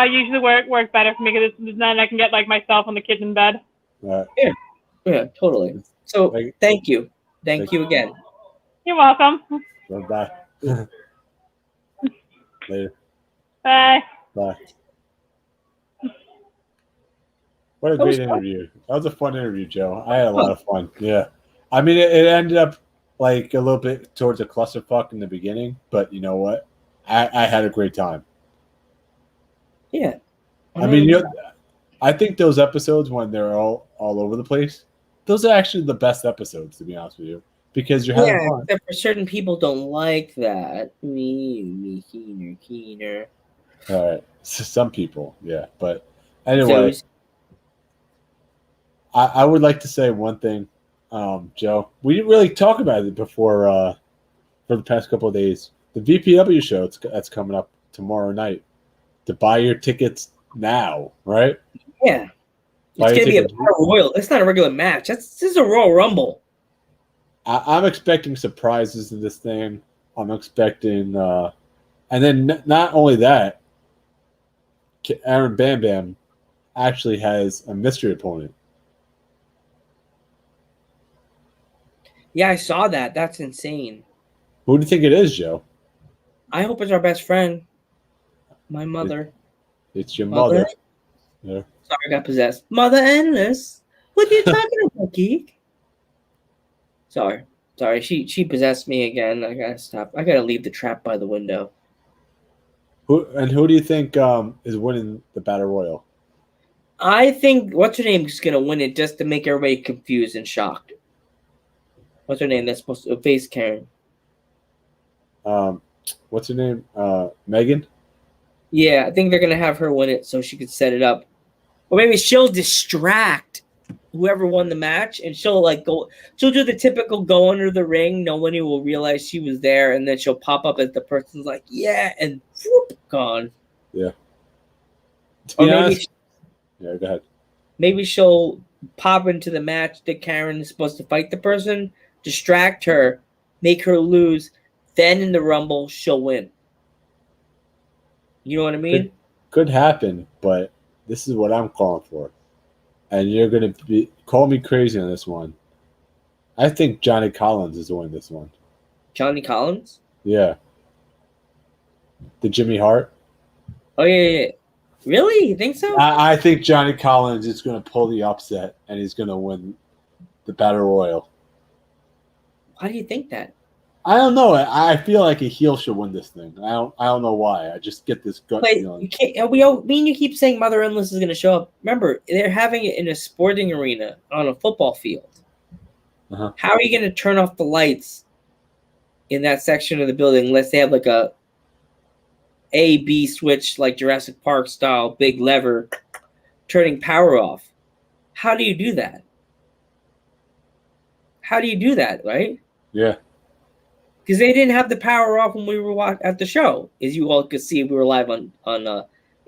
usually work better for me because then I can get like myself and the kids in bed. Yeah, totally. So thank you again. You're welcome. Bye. Later. Bye. What a great interview. That was a fun interview, Joe. I had a lot of fun. Yeah. I mean, it ended up like a little bit towards a clusterfuck in the beginning, but you know what? I had a great time. Yeah. I mean, I think those episodes when they're all over the place, those are actually the best episodes, to be honest with you, because you're having fun. Except for certain people don't like that. Me, keener. All right, so some people, yeah, but anyway, I would like to say one thing, Joe. We didn't really talk about it before for the past couple of days. The VPW show that's coming up tomorrow night. To buy your tickets now, right? Yeah. It's going to be a battle royal. It's not a regular match. This is a Royal Rumble. I'm expecting surprises in this thing. I'm expecting, and then not only that, Aaron Bam Bam actually has a mystery opponent. Yeah, I saw that. That's insane. Who do you think it is, Joe? I hope it's our best friend. My mother. It's your mother. Yeah. Sorry, I got possessed. Mother Endless. What are you talking about, geek? Sorry. She possessed me again. I gotta stop. I gotta leave the trap by the window. Who do you think is winning the battle royal? I think what's her name is gonna win it just to make everybody confused and shocked. What's her name? That's supposed to face Karen. What's her name? Megan. Yeah, I think they're gonna have her win it so she could set it up, or maybe she'll distract whoever won the match, and she'll do the typical go under the ring. Nobody will realize she was there, and then she'll pop up as the person's like, yeah, and whoop, gone. Yeah. Or maybe yeah, go ahead. Maybe she'll pop into the match that Karen is supposed to fight the person, distract her, make her lose, then in the Rumble, she'll win. You know what I mean? Could happen, but this is what I'm calling for. And you're going to call me crazy on this one. I think Johnny Collins is winning this one. Johnny Collins? Yeah. The Jimmy Hart? Oh, yeah. Really? You think so? I think Johnny Collins is going to pull the upset, and he's going to win the Battle Royal. Why do you think that? I don't know. I feel like a heel should win this thing. I don't know why. I just get this gut feeling. You can't. You keep saying Mother Endless is going to show up. Remember, they're having it in a sporting arena on a football field. Uh-huh. How are you going to turn off the lights in that section of the building unless they have like a A/B switch, like Jurassic Park style, big lever turning power off? How do you do that? Right? Yeah. Because they didn't have the power off when we were at the show. As you all could see, we were live on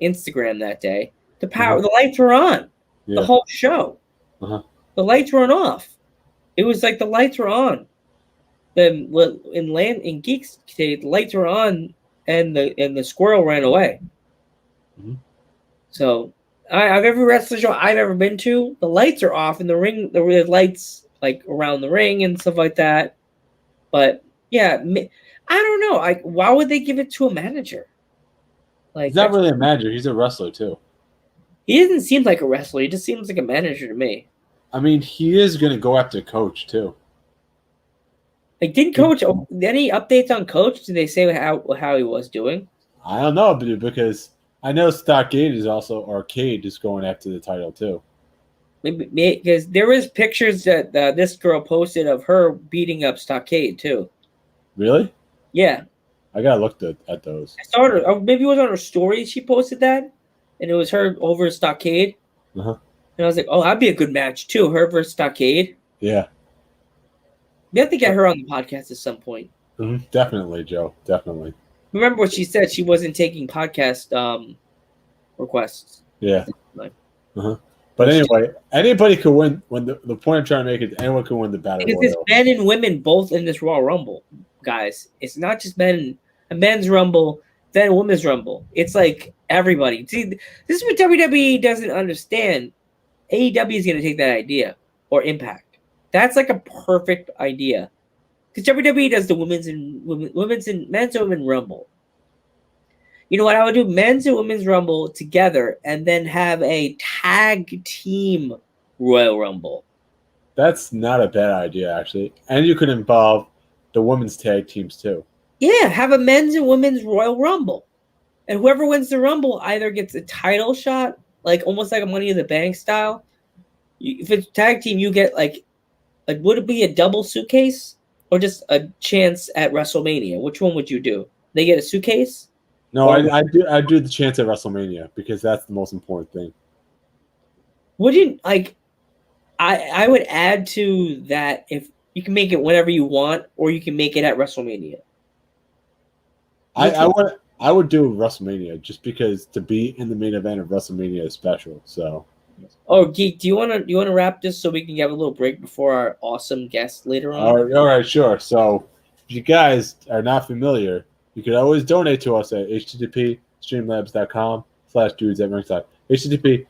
Instagram that day. The lights were on the whole show. Uh-huh. The lights weren't off. It was like the lights were on. Then in Geeks today, the lights were on, and the squirrel ran away. Mm-hmm. So, every wrestling show I've ever been to, the lights are off in the ring. There were lights like around the ring and stuff like that. But yeah, I don't know. Why would they give it to a manager? He's not really a manager. He's a wrestler too. He doesn't seem like a wrestler. He just seems like a manager to me. I mean, he is going to go after Coach too. Like, didn't Coach any updates on Coach? Did they say how he was doing? I don't know, because I know Stockade is going after the title too. Maybe because there was pictures that this girl posted of her beating up Stockade too. Really? Yeah. I gotta look at those. I saw her. Maybe it was on her story. She posted that, and it was her over Stockade. Uh-huh. And I was like, "Oh, that'd be a good match too. Her versus Stockade." Yeah. We have to get her on the podcast at some point. Mm-hmm. Definitely, Joe. Definitely. Remember what she said? She wasn't taking podcast requests. Yeah. Uh-huh. But anyway, anybody could win. When the point I'm trying to make is anyone can win the battle royal. It's men and women both in this Royal Rumble, guys. It's not just a men's Rumble, then a women's Rumble. It's like everybody. See, this is what WWE doesn't understand. AEW is going to take that idea, or Impact. That's like a perfect idea, because WWE does the men's and women's Rumble. You know what I would do? Men's and women's Rumble together, and then have a tag team Royal Rumble. That's not a bad idea, actually. And you could involve the women's tag teams too. Yeah, have a men's and women's Royal Rumble, and whoever wins the Rumble either gets a title shot, like almost like a Money in the Bank style. if it's tag team, you get like would it be a double suitcase or just a chance at WrestleMania? Which one would you do? They get a suitcase? No, Or I do the chance at WrestleMania because that's the most important thing. wouldn't like I would add to that if you can make it whenever you want, or you can make it at WrestleMania. I would do WrestleMania just because to be in the main event of WrestleMania is special. So, Oh, Geek, do you wanna wrap this so we can have a little break before our awesome guest later on? all right, sure. So, if you guys are not familiar, you can always donate to us at http://streamlabs.com/dudes@ringside. http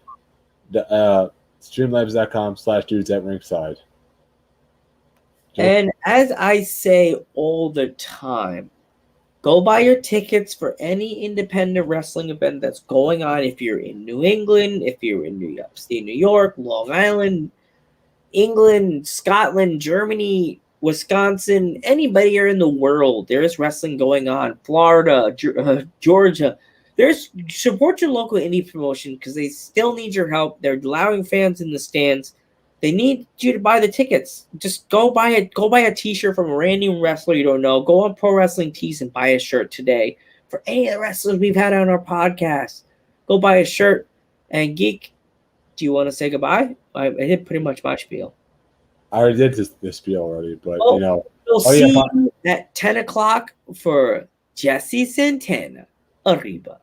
streamlabs.com/dudes@ringside. And as I say all the time, go buy your tickets for any independent wrestling event that's going on. If you're in New England, if you're in upstate New York, Long Island, England, Scotland, Germany, Wisconsin, anybody here in the world, there is wrestling going on. Florida, Georgia. Support your local indie promotion because they still need your help. They're allowing fans in the stands. They need you to buy the tickets. Just go buy a t-shirt from a random wrestler you don't know. Go on Pro Wrestling Tees and buy a shirt today for any of the wrestlers we've had on our podcast. Go buy a shirt. And Geek, do you want to say goodbye? I did pretty much my spiel. I already did this spiel already, but We'll see you at 10 o'clock for Jesse Santana. Arriba.